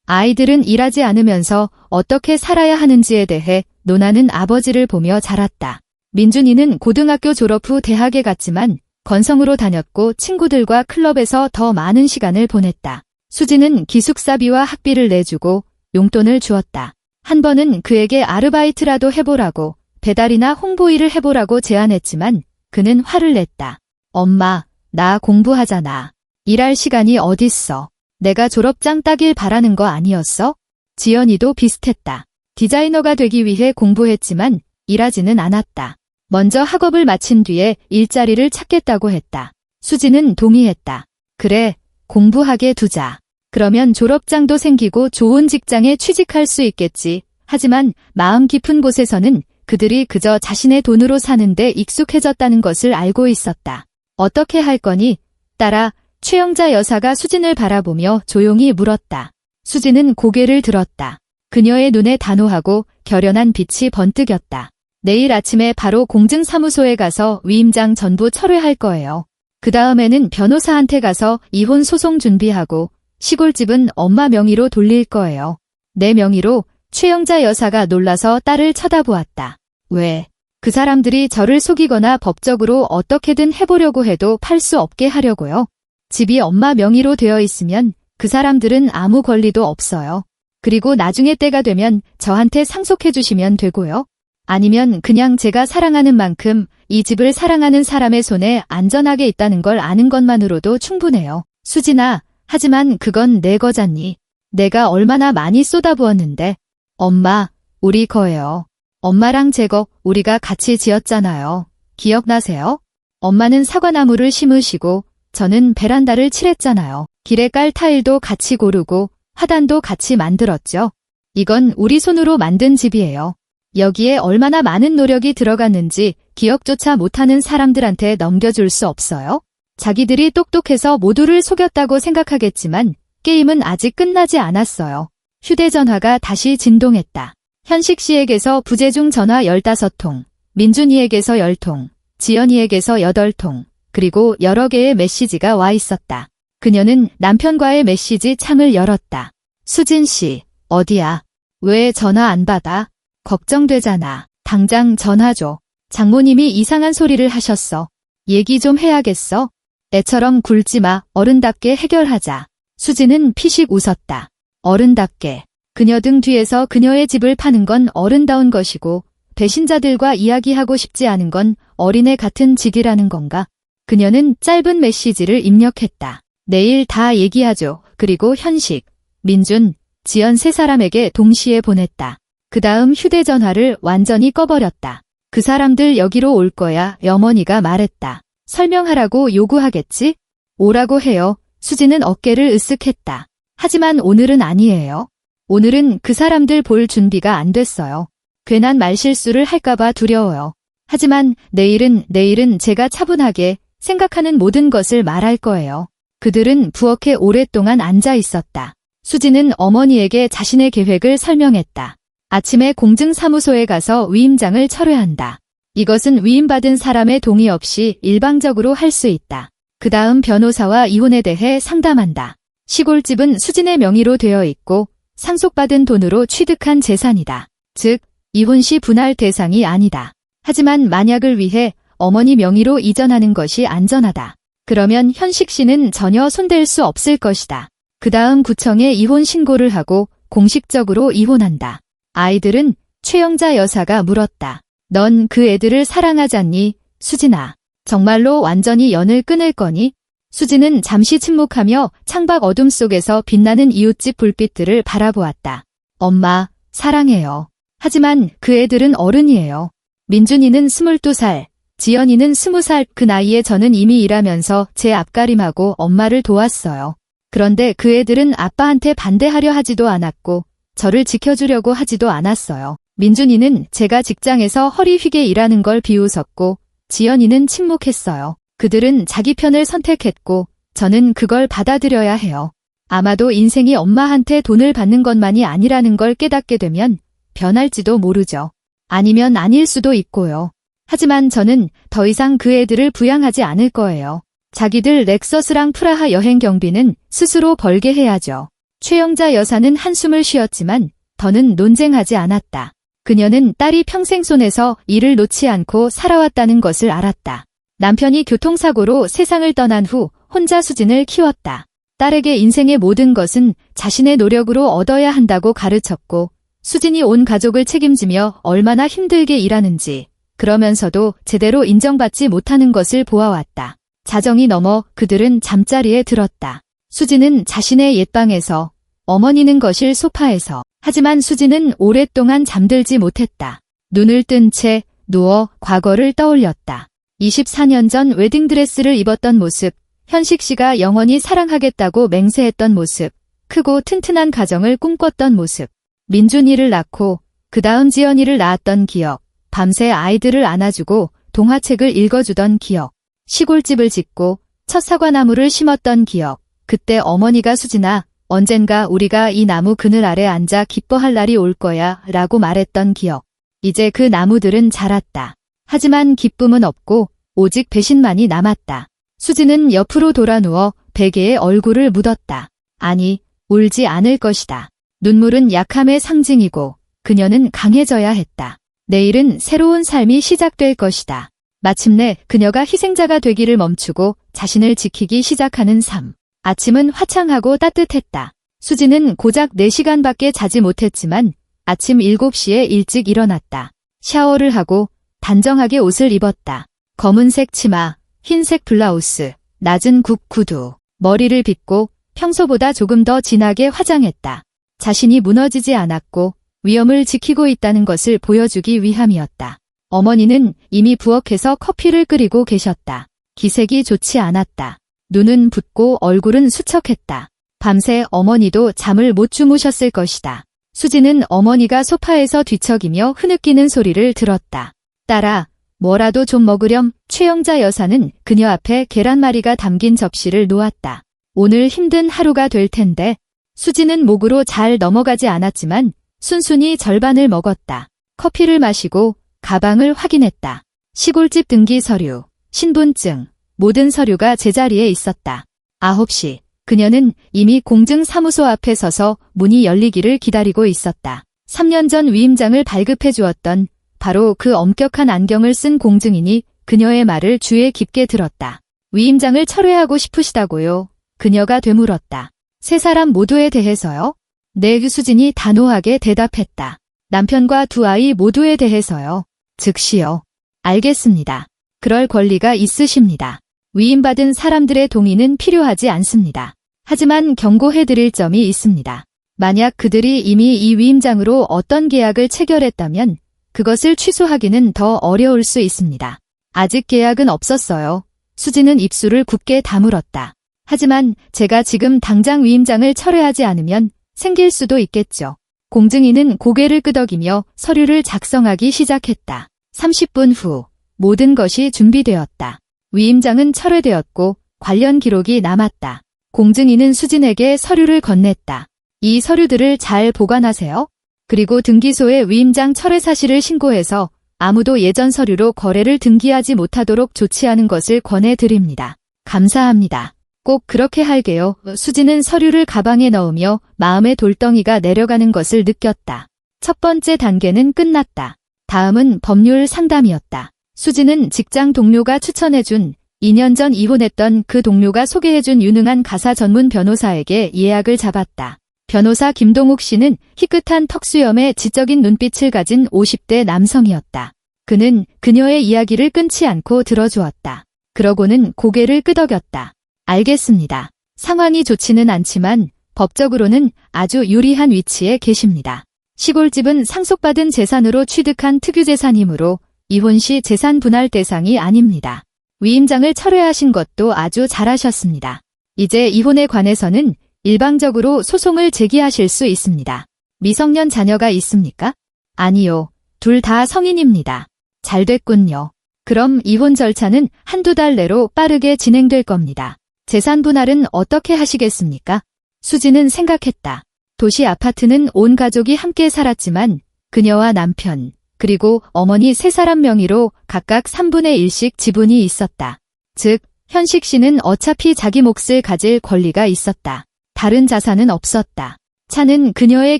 아이들은 일하지 않으면서 어떻게 살아야 하는지에 대해 논하는 아버지를 보며 자랐다. 민준이는 고등학교 졸업 후 대학에 갔지만 건성으로 다녔고 친구들과 클럽에서 더 많은 시간을 보냈다. 수지는 기숙사비와 학비를 내주고 용돈을 주었다. 한 번은 그에게 아르바이트라도 해보라고 배달이나 홍보 일을 해보라고 제안했지만 그는 화를 냈다. 엄마, 나 공부하잖아. 일할 시간이 어딨어. 내가 졸업장 따길 바라는 거 아니었어? 지연이도 비슷했다. 디자이너가 되기 위해 공부했지만 일하지는 않았다. 먼저 학업을 마친 뒤에 일자리를 찾겠다고 했다. 수지는 동의했다. 그래, 공부하게 두자. 그러면 졸업장도 생기고 좋은 직장에 취직할 수 있겠지. 하지만 마음 깊은 곳에서는 그들이 그저 자신의 돈으로 사는데 익숙해졌다는 것을 알고 있었다. 어떻게 할 거니? 딸아, 최영자 여사가 수진을 바라보며 조용히 물었다. 수진은 고개를 들었다. 그녀의 눈에 단호하고 결연한 빛이 번뜩였다. 내일 아침에 바로 공증사무소에 가서 위임장 전부 철회할 거예요. 그 다음에는 변호사한테 가서 이혼 소송 준비하고 시골집은 엄마 명의로 돌릴 거예요. 내 명의로. 최영자 여사가 놀라서 딸을 쳐다보았다. 왜? 그 사람들이 저를 속이거나 법적으로 어떻게든 해보려고 해도 팔 수 없게 하려고요. 집이 엄마 명의로 되어 있으면 그 사람들은 아무 권리도 없어요. 그리고 나중에 때가 되면 저한테 상속해 주시면 되고요. 아니면 그냥 제가 사랑하는 만큼 이 집을 사랑하는 사람의 손에 안전하게 있다는 걸 아는 것만으로도 충분해요. 수진아, 하지만 그건 내 거잖니. 내가 얼마나 많이 쏟아부었는데. 엄마, 우리 거예요. 엄마랑 제 거 우리가 같이 지었잖아요. 기억나세요? 엄마는 사과나무를 심으시고 저는 베란다를 칠했잖아요. 길에 깔 타일도 같이 고르고 화단도 같이 만들었죠. 이건 우리 손으로 만든 집이에요. 여기에 얼마나 많은 노력이 들어갔는지 기억조차 못하는 사람들한테 넘겨줄 수 없어요. 자기들이 똑똑해서 모두를 속였다고 생각하겠지만 게임은 아직 끝나지 않았어요. 휴대전화가 다시 진동했다. 현식 씨에게서 부재중 전화 15통, 민준이에게서 10통, 지연이에게서 8통, 그리고 여러 개의 메시지가 와 있었다. 그녀는 남편과의 메시지 창을 열었다. 수진 씨, 어디야? 왜 전화 안 받아? 걱정되잖아. 당장 전화 줘. 장모님이 이상한 소리를 하셨어. 얘기 좀 해야겠어. 애처럼 굴지 마. 어른답게 해결하자. 수진은 피식 웃었다. 어른답게. 그녀 등 뒤에서 그녀의 집을 파는 건 어른다운 것이고 배신자들과 이야기하고 싶지 않은 건 어린애 같은 짓이라는 건가? 그녀는 짧은 메시지를 입력했다. 내일 다 얘기하죠. 그리고 현식, 민준, 지연 세 사람에게 동시에 보냈다. 그 다음 휴대전화를 완전히 꺼버렸다. 그 사람들 여기로 올 거야, 어머니가 말했다. 설명하라고 요구하겠지? 오라고 해요. 수지는 어깨를 으쓱했다. 하지만 오늘은 아니에요. 오늘은 그 사람들 볼 준비가 안 됐어요. 괜한 말실수를 할까봐 두려워요. 하지만 내일은 제가 차분하게 생각하는 모든 것을 말할 거예요. 그들은 부엌에 오랫동안 앉아 있었다. 수지는 어머니에게 자신의 계획을 설명했다. 아침에 공증사무소에 가서 위임장을 철회한다. 이것은 위임받은 사람의 동의 없이 일방적으로 할 수 있다. 그 다음 변호사와 이혼에 대해 상담한다. 시골집은 수진의 명의로 되어 있고 상속받은 돈으로 취득한 재산이다. 즉, 이혼 시 분할 대상이 아니다. 하지만 만약을 위해 어머니 명의로 이전하는 것이 안전하다. 그러면 현식 씨는 전혀 손댈 수 없을 것이다. 그 다음 구청에 이혼 신고를 하고 공식적으로 이혼한다. 아이들은 최영자 여사가 물었다. 넌 그 애들을 사랑하잖니, 수진아. 정말로 완전히 연을 끊을 거니? 수지는 잠시 침묵하며 창밖 어둠 속에서 빛나는 이웃집 불빛들을 바라보았다. 엄마, 사랑해요. 하지만 그 애들은 어른이에요. 민준이는 22살, 지연이는 20살. 그 나이에 저는 이미 일하면서 제 앞가림하고 엄마를 도왔어요. 그런데 그 애들은 아빠한테 반대하려 하지도 않았고 저를 지켜주려고 하지도 않았어요. 민준이는 제가 직장에서 허리 휘게 일하는 걸 비웃었고 지연이는 침묵했어요. 그들은 자기 편을 선택했고 저는 그걸 받아들여야 해요. 아마도 인생이 엄마한테 돈을 받는 것만이 아니라는 걸 깨닫게 되면 변할지도 모르죠. 아니면 아닐 수도 있고요. 하지만 저는 더 이상 그 애들을 부양하지 않을 거예요. 자기들 렉서스랑 프라하 여행 경비는 스스로 벌게 해야죠. 최영자 여사는 한숨을 쉬었지만 더는 논쟁하지 않았다. 그녀는 딸이 평생 손에서 일을 놓지 않고 살아왔다는 것을 알았다. 남편이 교통사고로 세상을 떠난 후 혼자 수진을 키웠다. 딸에게 인생의 모든 것은 자신의 노력으로 얻어야 한다고 가르쳤고 수진이 온 가족을 책임지며 얼마나 힘들게 일하는지 그러면서도 제대로 인정받지 못하는 것을 보아왔다. 자정이 넘어 그들은 잠자리에 들었다. 수진은 자신의 옛방에서, 어머니는 거실 소파에서. 하지만 수진은 오랫동안 잠들지 못했다. 눈을 뜬 채 누워 과거를 떠올렸다. 24년 전 웨딩드레스를 입었던 모습, 현식 씨가 영원히 사랑하겠다고 맹세했던 모습, 크고 튼튼한 가정을 꿈꿨던 모습, 민준이를 낳고 그 다음 지연이를 낳았던 기억, 밤새 아이들을 안아주고 동화책을 읽어주던 기억, 시골집을 짓고 첫 사과나무를 심었던 기억, 그때 어머니가 수진아, 언젠가 우리가 이 나무 그늘 아래 앉아 기뻐할 날이 올 거야 라고 말했던 기억. 이제 그 나무들은 자랐다. 하지만 기쁨은 없고 오직 배신만이 남았다. 수지는 옆으로 돌아 누워 베개에 얼굴을 묻었다. 아니, 울지 않을 것이다. 눈물은 약함의 상징이고 그녀는 강해져야 했다. 내일은 새로운 삶이 시작될 것이다. 마침내 그녀가 희생자가 되기를 멈추고 자신을 지키기 시작하는 삶. 아침은 화창하고 따뜻했다. 수지는 고작 4시간밖에 자지 못했지만 아침 7시에 일찍 일어났다. 샤워를 하고 단정하게 옷을 입었다. 검은색 치마, 흰색 블라우스, 낮은 굽 구두, 머리를 빗고 평소보다 조금 더 진하게 화장했다. 자신이 무너지지 않았고 위험을 지키고 있다는 것을 보여주기 위함이었다. 어머니는 이미 부엌에서 커피를 끓이고 계셨다. 기색이 좋지 않았다. 눈은 붓고 얼굴은 수척했다. 밤새 어머니도 잠을 못 주무셨을 것이다. 수지는 어머니가 소파에서 뒤척이며 흐느끼는 소리를 들었다. 딸아, 뭐라도 좀 먹으렴. 최영자 여사는 그녀 앞에 계란말이가 담긴 접시를 놓았다. 오늘 힘든 하루가 될 텐데. 수지는 목으로 잘 넘어가지 않았지만 순순히 절반을 먹었다. 커피를 마시고 가방을 확인했다. 시골집 등기 서류, 신분증, 모든 서류가 제자리에 있었다. 9시, 그녀는 이미 공증사무소 앞에 서서 문이 열리기를 기다리고 있었다. 3년 전 위임장을 발급해 주었던 바로 그 엄격한 안경을 쓴 공증인이 그녀의 말을 귀에 깊게 들었다. 위임장을 철회하고 싶으시다고요? 그녀가 되물었다. 세 사람 모두에 대해서요? 네, 수진이 단호하게 대답했다. 남편과 두 아이 모두에 대해서요. 즉시요. 알겠습니다. 그럴 권리가 있으십니다. 위임받은 사람들의 동의는 필요하지 않습니다. 하지만 경고해드릴 점이 있습니다. 만약 그들이 이미 이 위임장으로 어떤 계약을 체결했다면 그것을 취소하기는 더 어려울 수 있습니다. 아직 계약은 없었어요. 수지는 입술을 굳게 다물었다. 하지만 제가 지금 당장 위임장을 철회하지 않으면 생길 수도 있겠죠. 공증인은 고개를 끄덕이며 서류를 작성하기 시작했다. 30분 후 모든 것이 준비되었다. 위임장은 철회되었고 관련 기록이 남았다. 공증인은 수진에게 서류를 건넸다. 이 서류들을 잘 보관하세요. 그리고 등기소에 위임장 철회 사실을 신고해서 아무도 예전 서류로 거래를 등기하지 못하도록 조치하는 것을 권해드립니다. 감사합니다. 꼭 그렇게 할게요. 수지는 서류를 가방에 넣으며 마음의 돌덩이가 내려가는 것을 느꼈다. 첫 번째 단계는 끝났다. 다음은 법률 상담이었다. 수지는 직장 동료가 추천해준 2년 전 이혼했던 그 동료가 소개해준 유능한 가사 전문 변호사에게 예약을 잡았다. 변호사 김동욱 씨는 희끗한 턱수염에 지적인 눈빛을 가진 50대 남성이었다. 그는 그녀의 이야기를 끊지 않고 들어주었다. 그러고는 고개를 끄덕였다. 알겠습니다. 상황이 좋지는 않지만 법적으로는 아주 유리한 위치에 계십니다. 시골집은 상속받은 재산으로 취득한 특유재산이므로 이혼 시 재산 분할 대상이 아닙니다. 위임장을 철회하신 것도 아주 잘하셨습니다. 이제 이혼에 관해서는 일방적으로 소송을 제기하실 수 있습니다. 미성년 자녀가 있습니까? 아니요. 둘 다 성인입니다. 잘 됐군요. 그럼 이혼 절차는 한두 달 내로 빠르게 진행될 겁니다. 재산 분할은 어떻게 하시겠습니까? 수지는 생각했다. 도시 아파트는 온 가족이 함께 살았지만 그녀와 남편, 그리고 어머니 세 사람 명의로 각각 3분의 1씩 지분이 있었다. 즉, 현식 씨는 어차피 자기 몫을 가질 권리가 있었다. 다른 자산은 없었다. 차는 그녀의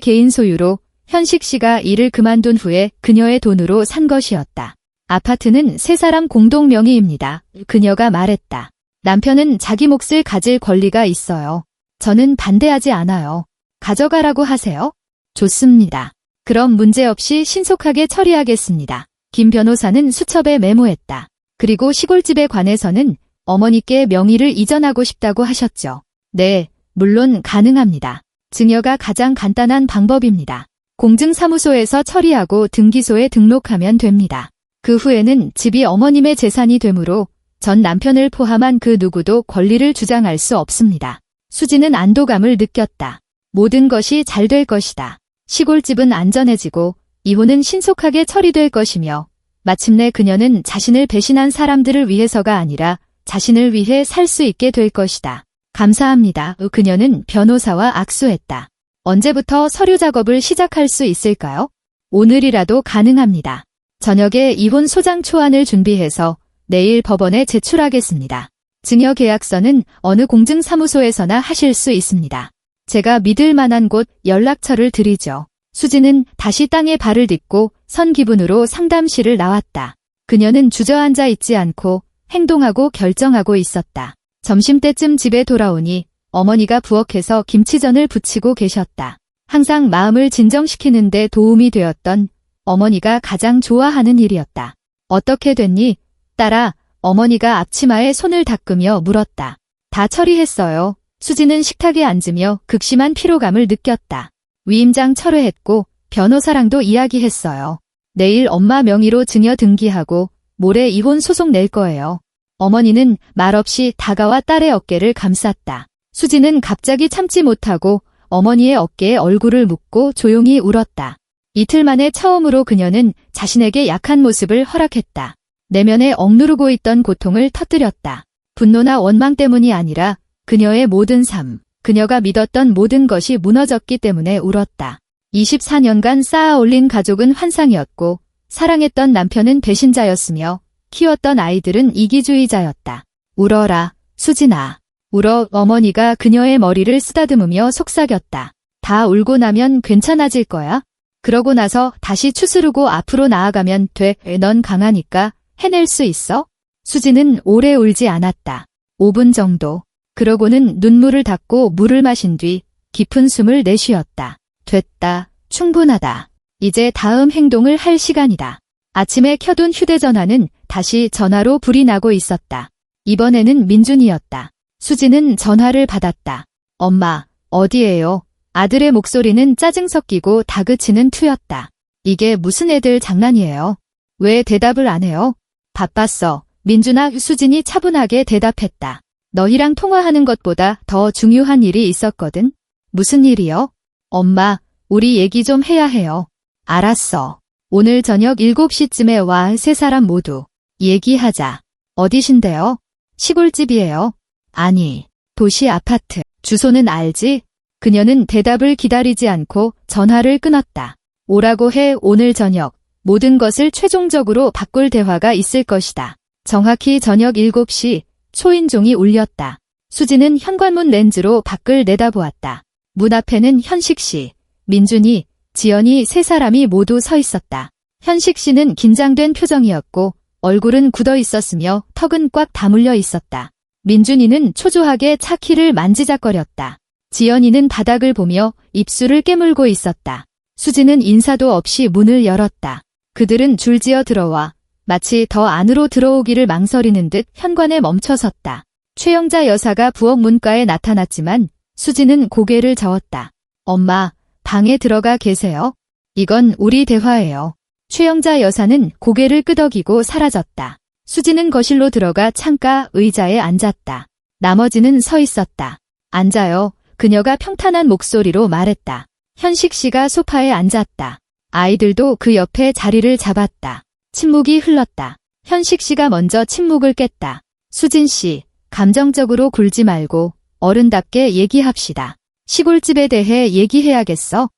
개인 소유로 현식 씨가 일을 그만둔 후에 그녀의 돈으로 산 것이었다. 아파트는 세 사람 공동 명의입니다. 그녀가 말했다. 남편은 자기 몫을 가질 권리가 있어요. 저는 반대하지 않아요. 가져가라고 하세요. 좋습니다. 그럼 문제없이 신속하게 처리하겠습니다. 김 변호사는 수첩에 메모했다. 그리고 시골집에 관해서는 어머니께 명의를 이전하고 싶다고 하셨죠. 네, 물론 가능합니다. 증여가 가장 간단한 방법입니다. 공증사무소에서 처리하고 등기소에 등록하면 됩니다. 그 후에는 집이 어머님의 재산이 되므로 전 남편을 포함한 그 누구도 권리를 주장할 수 없습니다. 수지는 안도감을 느꼈다. 모든 것이 잘 될 것이다. 시골집은 안전해지고 이혼은 신속하게 처리될 것이며 마침내 그녀는 자신을 배신한 사람들을 위해서가 아니라 자신을 위해 살 수 있게 될 것이다. 감사합니다. 그녀는 변호사와 악수했다. 언제부터 서류 작업을 시작할 수 있을까요? 오늘이라도 가능합니다. 저녁에 이혼 소장 초안을 준비해서 내일 법원에 제출하겠습니다. 증여 계약서는 어느 공증사무소에서나 하실 수 있습니다. 제가 믿을 만한 곳 연락처를 드리죠. 수지는 다시 땅에 발을 딛고 선 기분으로 상담실을 나왔다. 그녀는 주저앉아 있지 않고 행동하고 결정하고 있었다. 점심때쯤 집에 돌아오니 어머니가 부엌에서 김치전을 부치고 계셨다. 항상 마음을 진정시키는 데 도움이 되었던 어머니가 가장 좋아하는 일이었다. 어떻게 됐니? 딸아, 어머니가 앞치마에 손을 닦으며 물었다. 다 처리했어요. 수지는 식탁에 앉으며 극심한 피로감을 느꼈다. 위임장 철회했고 변호사랑도 이야기했어요. 내일 엄마 명의로 증여 등기하고 모레 이혼 소송 낼 거예요. 어머니는 말없이 다가와 딸의 어깨를 감쌌다. 수지는 갑자기 참지 못하고 어머니의 어깨에 얼굴을 묻고 조용히 울었다. 이틀 만에 처음으로 그녀는 자신에게 약한 모습을 허락했다. 내면에 억누르고 있던 고통을 터뜨렸다. 분노나 원망 때문이 아니라 그녀의 모든 삶, 그녀가 믿었던 모든 것이 무너졌기 때문에 울었다. 24년간 쌓아 올린 가족은 환상이었고 사랑했던 남편은 배신자였으며 키웠던 아이들은 이기주의자였다. 울어라, 수진아. 울어. 어머니가 그녀의 머리를 쓰다듬으며 속삭였다. 다 울고 나면 괜찮아질 거야. 그러고 나서 다시 추스르고 앞으로 나아가면 돼. 넌 강하니까 해낼 수 있어? 수지는 오래 울지 않았다. 5분 정도. 그러고는 눈물을 닦고 물을 마신 뒤 깊은 숨을 내쉬었다. 됐다. 충분하다. 이제 다음 행동을 할 시간이다. 아침에 켜둔 휴대전화는 다시 전화로 불이 나고 있었다. 이번에는 민준이었다. 수지는 전화를 받았다. 엄마, 어디에요? 아들의 목소리는 짜증 섞이고 다그치는 투였다. 이게 무슨 애들 장난이에요? 왜 대답을 안 해요? 바빴어. 민준아, 수진이 차분하게 대답했다. 너희랑 통화하는 것보다 더 중요한 일이 있었거든. 무슨 일이요? 엄마, 우리 얘기 좀 해야 해요. 알았어. 오늘 저녁 7시쯤에 와, 세 사람 모두. 얘기하자. 어디신데요? 시골집이에요. 아니, 도시 아파트. 주소는 알지? 그녀는 대답을 기다리지 않고 전화를 끊었다. 오라고 해. 오늘 저녁. 모든 것을 최종적으로 바꿀 대화가 있을 것이다. 정확히 저녁 7시 초인종이 울렸다. 수지는 현관문 렌즈로 밖을 내다보았다. 문 앞에는 현식 씨, 민준이, 지연이 세 사람이 모두 서 있었다. 현식 씨는 긴장된 표정이었고 얼굴은 굳어 있었으며 턱은 꽉 다물려 있었다. 민준이는 초조하게 차 키를 만지작거렸다. 지연이는 바닥을 보며 입술을 깨물고 있었다. 수지는 인사도 없이 문을 열었다. 그들은 줄지어 들어와 마치 더 안으로 들어오기를 망설이는 듯 현관에 멈춰섰다. 최영자 여사가 부엌 문가에 나타났지만 수지는 고개를 저었다. 엄마, 방에 들어가 계세요. 이건 우리 대화예요. 최영자 여사는 고개를 끄덕이고 사라졌다. 수지는 거실로 들어가 창가 의자에 앉았다. 나머지는 서 있었다. 앉아요. 그녀가 평탄한 목소리로 말했다. 현식 씨가 소파에 앉았다. 아이들도 그 옆에 자리를 잡았다. 침묵이 흘렀다. 현식 씨가 먼저 침묵을 깼다. 수진 씨, 감정적으로 굴지 말고 어른답게 얘기합시다. 시골집에 대해 얘기해야겠어.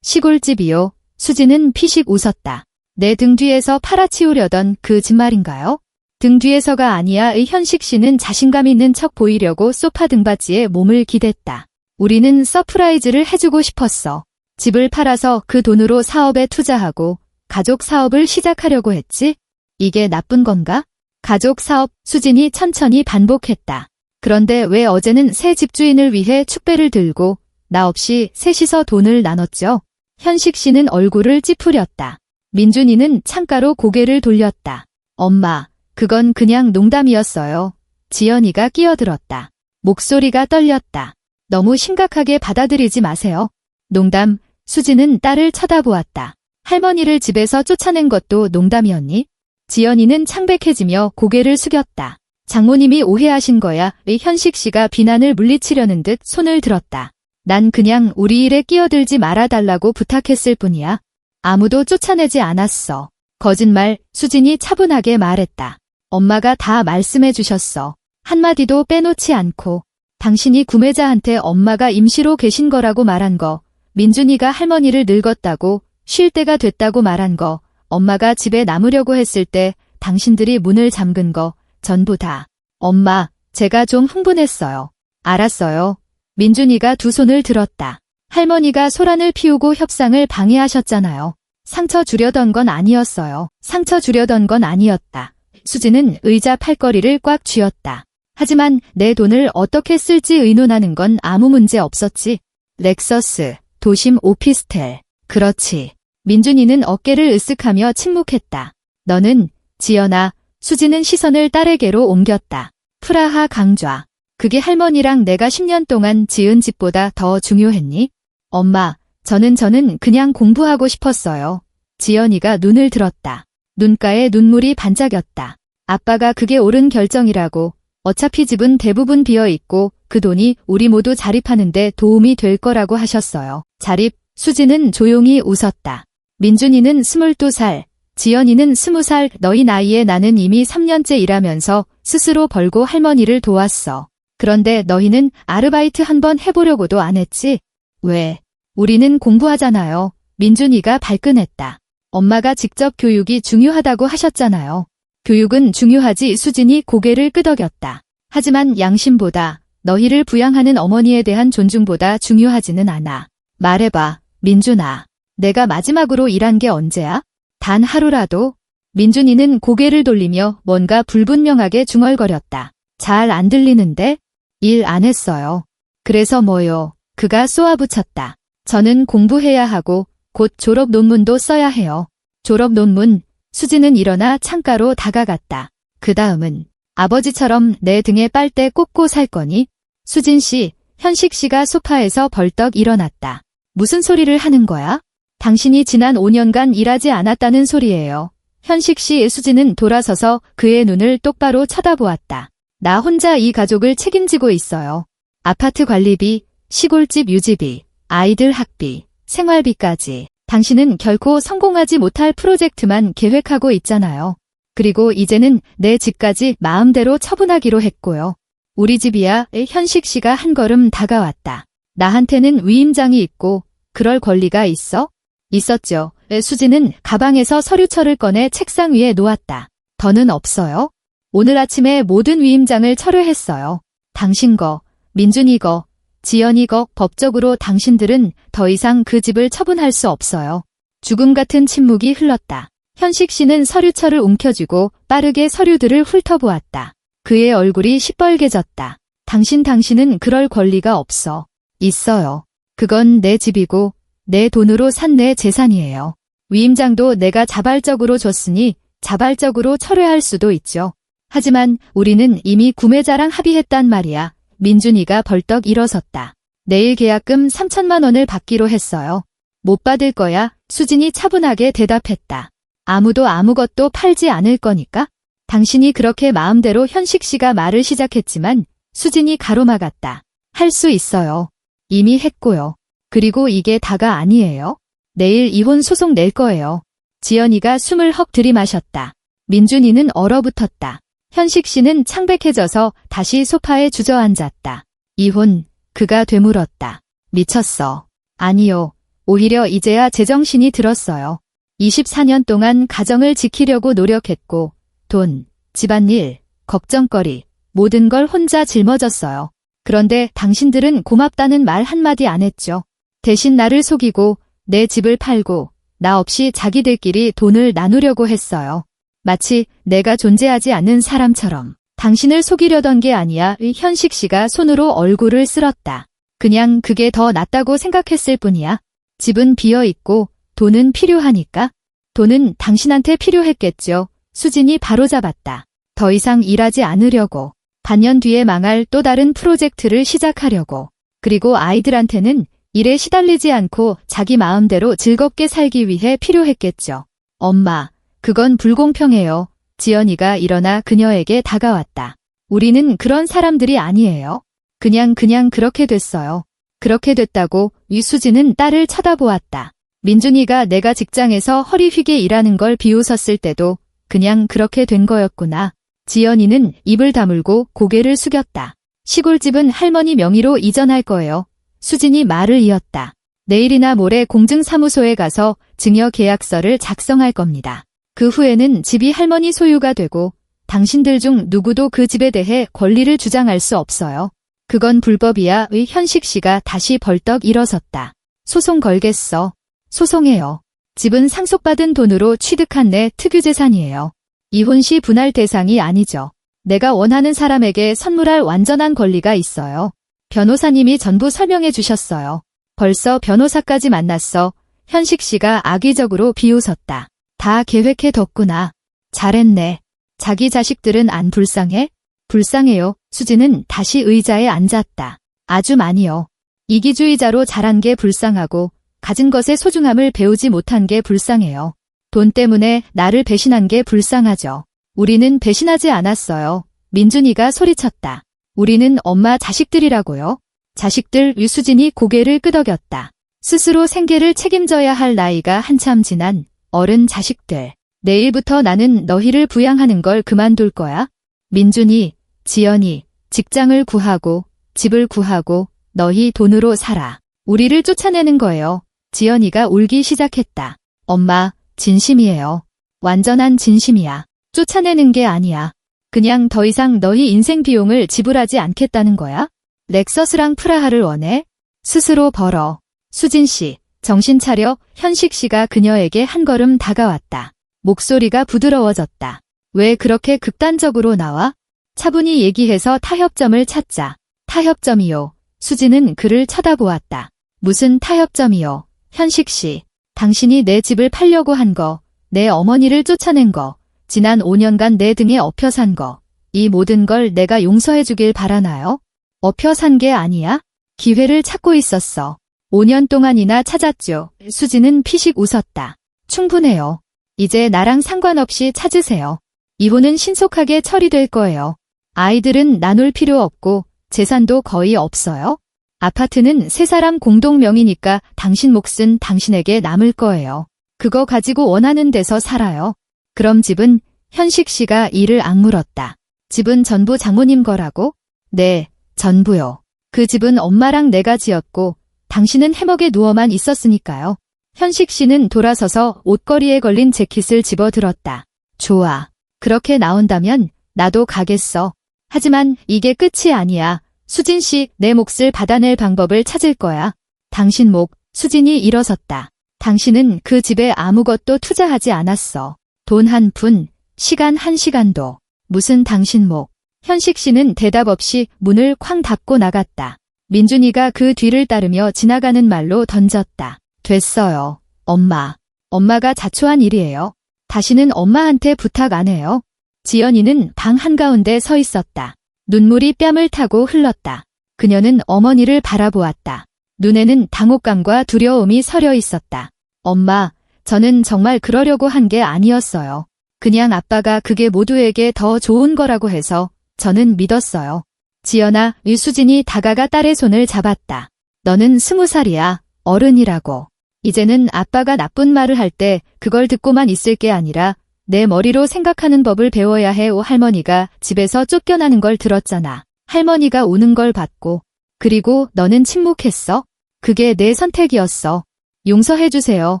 시골집이요. 수지는 피식 웃었다. 내 등 뒤에서 팔아치우려던 그 집 말인가요? 등 뒤에서가 아니야. 현식 씨는 자신감 있는 척 보이려고 소파 등받이에 몸을 기댔다. 우리는 서프라이즈를 해주고 싶었어. 집을 팔아서 그 돈으로 사업에 투자하고 가족 사업을 시작하려고 했지? 이게 나쁜 건가? 가족 사업, 수진이 천천히 반복했다. 그런데 왜 어제는 새 집주인을 위해 축배를 들고 나 없이 셋이서 돈을 나눴죠? 현식 씨는 얼굴을 찌푸렸다. 민준이는 창가로 고개를 돌렸다. 엄마, 그건 그냥 농담이었어요. 지연이가 끼어들었다. 목소리가 떨렸다. 너무 심각하게 받아들이지 마세요. 농담, 수지는 딸을 쳐다보았다. 할머니를 집에서 쫓아낸 것도 농담이었니? 지연이는 창백해지며 고개를 숙였다. 장모님이 오해하신 거야. 현식 씨가 비난을 물리치려는 듯 손을 들었다. 난 그냥 우리 일에 끼어들지 말아달라고 부탁했을 뿐이야. 아무도 쫓아내지 않았어. 거짓말, 수진이 차분하게 말했다. 엄마가 다 말씀해 주셨어. 한마디도 빼놓지 않고. 당신이 구매자한테 엄마가 임시로 계신 거라고 말한 거, 민준이가 할머니를 늙었다고, 쉴 때가 됐다고 말한 거, 엄마가 집에 남으려고 했을 때 당신들이 문을 잠근 거, 전부 다. 엄마, 제가 좀 흥분했어요. 알았어요. 민준이가 두 손을 들었다. 할머니가 소란을 피우고 협상을 방해하셨잖아요. 상처 주려던 건 아니었어요. 상처 주려던 건 아니었다. 수지는 의자 팔걸이를 꽉 쥐었다. 하지만 내 돈을 어떻게 쓸지 의논하는 건 아무 문제 없었지. 렉서스, 도심 오피스텔. 그렇지. 민준이는 어깨를 으쓱하며 침묵했다. 너는, 지연아, 수지는 시선을 딸에게로 옮겼다. 프라하 강좌. 그게 할머니랑 내가 10년 동안 지은 집보다 더 중요했니? 엄마, 저는 그냥 공부하고 싶었어요. 지연이가 눈을 들었다. 눈가에 눈물이 반짝였다. 아빠가 그게 옳은 결정이라고. 어차피 집은 대부분 비어있고 그 돈이 우리 모두 자립하는데 도움이 될 거라고 하셨어요. 자립, 수지는 조용히 웃었다. 민준이는 22살, 지연이는 20살, 너희 나이에 나는 이미 3년째 일하면서 스스로 벌고 할머니를 도왔어. 그런데 너희는 아르바이트 한번 해보려고도 안 했지? 왜? 우리는 공부하잖아요. 민준이가 발끈했다. 엄마가 직접 교육이 중요하다고 하셨잖아요. 교육은 중요하지. 수진이 고개를 끄덕였다. 하지만 양심보다 너희를 부양하는 어머니에 대한 존중보다 중요하지는 않아. 말해봐, 민준아. 내가 마지막으로 일한 게 언제야? 단 하루라도? 민준이는 고개를 돌리며 뭔가 불분명하게 중얼거렸다. 잘 안 들리는데? 일 안 했어요. 그래서 뭐요? 그가 쏘아붙였다. 저는 공부해야 하고 곧 졸업 논문도 써야 해요. 졸업 논문. 수지는 일어나 창가로 다가갔다. 그 다음은 아버지처럼 내 등에 빨대 꽂고 살 거니? 수진 씨, 현식 씨가 소파에서 벌떡 일어났다. 무슨 소리를 하는 거야? 당신이 지난 5년간 일하지 않았다는 소리예요. 현식 씨. 수지는 돌아서서 그의 눈을 똑바로 쳐다보았다. 나 혼자 이 가족을 책임지고 있어요. 아파트 관리비, 시골집 유지비, 아이들 학비, 생활비까지. 당신은 결코 성공하지 못할 프로젝트만 계획하고 있잖아요. 그리고 이제는 내 집까지 마음대로 처분하기로 했고요. 우리 집이야. 현식 씨가 한 걸음 다가왔다. 나한테는 위임장이 있고 그럴 권리가 있어? 있었죠. 수지는 가방에서 서류철을 꺼내 책상 위에 놓았다. 더는 없어요? 오늘 아침에 모든 위임장을 철회했어요. 당신 거, 민준이 거, 지연이 거. 법적으로 당신들은 더 이상 그 집을 처분할 수 없어요. 죽음 같은 침묵이 흘렀다. 현식 씨는 서류철을 움켜쥐고 빠르게 서류들을 훑어보았다. 그의 얼굴이 시뻘개졌다. 당신은 그럴 권리가 없어. 있어요. 그건 내 집이고 내 돈으로 산 내 재산이에요. 위임장도 내가 자발적으로 줬으니 자발적으로 철회할 수도 있죠. 하지만 우리는 이미 구매자랑 합의했단 말이야. 민준이가 벌떡 일어섰다. 내일 계약금 3천만 원을 받기로 했어요. 못 받을 거야. 수진이 차분하게 대답했다. 아무도 아무것도 팔지 않을 거니까? 당신이 그렇게 마음대로. 현식 씨가 말을 시작했지만 수진이 가로막았다. 할 수 있어요. 이미 했고요. 그리고 이게 다가 아니에요. 내일 이혼 소송 낼 거예요. 지연이가 숨을 헉 들이마셨다. 민준이는 얼어붙었다. 현식 씨는 창백해져서 다시 소파에 주저앉았다. 이혼, 그가 되물었다. 미쳤어. 아니요. 오히려 이제야 제정신이 들었어요. 24년 동안 가정을 지키려고 노력했고 돈, 집안일, 걱정거리, 모든 걸 혼자 짊어졌어요. 그런데 당신들은 고맙다는 말 한마디 안 했죠. 대신 나를 속이고 내 집을 팔고 나 없이 자기들끼리 돈을 나누려고 했어요. 마치 내가 존재하지 않는 사람처럼. 당신을 속이려던 게 아니야. 현식 씨가 손으로 얼굴을 쓸었다. 그냥 그게 더 낫다고 생각했을 뿐이야. 집은 비어있고 돈은 필요하니까. 돈은 당신한테 필요했겠죠. 수진이 바로잡았다. 더 이상 일하지 않으려고. 반년 뒤에 망할 또 다른 프로젝트를 시작하려고. 그리고 아이들한테는 일에 시달리지 않고 자기 마음대로 즐겁게 살기 위해 필요했겠죠. 엄마, 그건 불공평해요. 지연이가 일어나 그녀에게 다가왔다. 우리는 그런 사람들이 아니에요. 그냥 그렇게 됐어요. 그렇게 됐다고. 유수진은 딸을 쳐다보았다. 민준이가 내가 직장에서 허리 휘게 일하는 걸 비웃었을 때도 그냥 그렇게 된 거였구나. 지연이는 입을 다물고 고개를 숙였다. 시골집은 할머니 명의로 이전할 거예요. 수진이 말을 이었다. 내일이나 모레 공증사무소에 가서 증여 계약서를 작성할 겁니다. 그 후에는 집이 할머니 소유가 되고 당신들 중 누구도 그 집에 대해 권리를 주장할 수 없어요. 그건 불법이야. 현식 씨가 다시 벌떡 일어섰다. 소송 걸겠어. 소송해요. 집은 상속받은 돈으로 취득한 내 특유재산이에요. 이혼 시 분할 대상이 아니죠. 내가 원하는 사람에게 선물할 완전한 권리가 있어요. 변호사님이 전부 설명해 주셨어요. 벌써 변호사까지 만났어. 현식 씨가 악의적으로 비웃었다. 다 계획해뒀구나. 잘했네. 자기 자식들은 안 불쌍해? 불쌍해요. 수지는 다시 의자에 앉았다. 아주 많이요. 이기주의자로 자란 게 불쌍하고 가진 것의 소중함을 배우지 못한 게 불쌍해요. 돈 때문에 나를 배신한 게 불쌍하죠. 우리는 배신하지 않았어요. 민준이가 소리쳤다. 우리는 엄마 자식들이라고요. 자식들. 유수진이 고개를 끄덕였다. 스스로 생계를 책임져야 할 나이가 한참 지난 어른 자식들. 내일부터 나는 너희를 부양하는 걸 그만둘 거야. 민준이, 지연이, 직장을 구하고 집을 구하고 너희 돈으로 살아. 우리를 쫓아내는 거예요. 지연이가 울기 시작했다. 엄마, 진심이에요. 완전한 진심이야. 쫓아내는 게 아니야. 그냥 더 이상 너희 인생 비용을 지불하지 않겠다는 거야? 렉서스랑 프라하를 원해? 스스로 벌어. 수진 씨, 정신 차려. 현식 씨가 그녀에게 한 걸음 다가왔다. 목소리가 부드러워졌다. 왜 그렇게 극단적으로 나와? 차분히 얘기해서 타협점을 찾자. 타협점이요. 수진은 그를 쳐다보았다. 무슨 타협점이요? 현식 씨, 당신이 내 집을 팔려고 한 거, 내 어머니를 쫓아낸 거, 지난 5년간 내 등에 엎여 산 거, 이 모든 걸 내가 용서해 주길 바라나요? 엎여 산 게 아니야? 기회를 찾고 있었어. 5년 동안이나 찾았죠. 수지는 피식 웃었다. 충분해요. 이제 나랑 상관없이 찾으세요. 이혼은 신속하게 처리될 거예요. 아이들은 나눌 필요 없고 재산도 거의 없어요. 아파트는 세 사람 공동 명의니까 당신 몫은 당신에게 남을 거예요. 그거 가지고 원하는 데서 살아요. 그럼 집은? 현식 씨가 이를 악물었다. 집은 전부 장모님 거라고? 네, 전부요. 그 집은 엄마랑 내가 지었고 당신은 해먹에 누워만 있었으니까요. 현식 씨는 돌아서서 옷걸이에 걸린 재킷을 집어들었다. 좋아. 그렇게 나온다면 나도 가겠어. 하지만 이게 끝이 아니야. 수진 씨, 내 몫을 받아낼 방법을 찾을 거야. 당신 몫, 수진이 일어섰다. 당신은 그 집에 아무것도 투자하지 않았어. 돈 한 푼, 시간 한 시간도. 무슨 당신 몫. 현식 씨는 대답 없이 문을 쾅 닫고 나갔다. 민준이가 그 뒤를 따르며 지나가는 말로 던졌다. 됐어요, 엄마. 엄마가 자초한 일이에요. 다시는 엄마한테 부탁 안 해요. 지연이는 방 한가운데 서 있었다. 눈물이 뺨을 타고 흘렀다. 그녀는 어머니를 바라보았다. 눈에는 당혹감과 두려움이 서려 있었다. 엄마, 저는 정말 그러려고 한 게 아니었어요. 그냥 아빠가 그게 모두에게 더 좋은 거라고 해서 저는 믿었어요. 지연아, 유수진이 다가가 딸의 손을 잡았다. 너는 20살이야, 어른이라고. 이제는 아빠가 나쁜 말을 할 때 그걸 듣고만 있을 게 아니라 내 머리로 생각하는 법을 배워야 해. 할머니가 집에서 쫓겨나는 걸 들었잖아. 할머니가 우는 걸 봤고. 그리고 너는 침묵했어. 그게 내 선택이었어. 용서해주세요.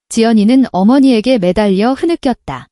지연이는 어머니에게 매달려 흐느꼈다.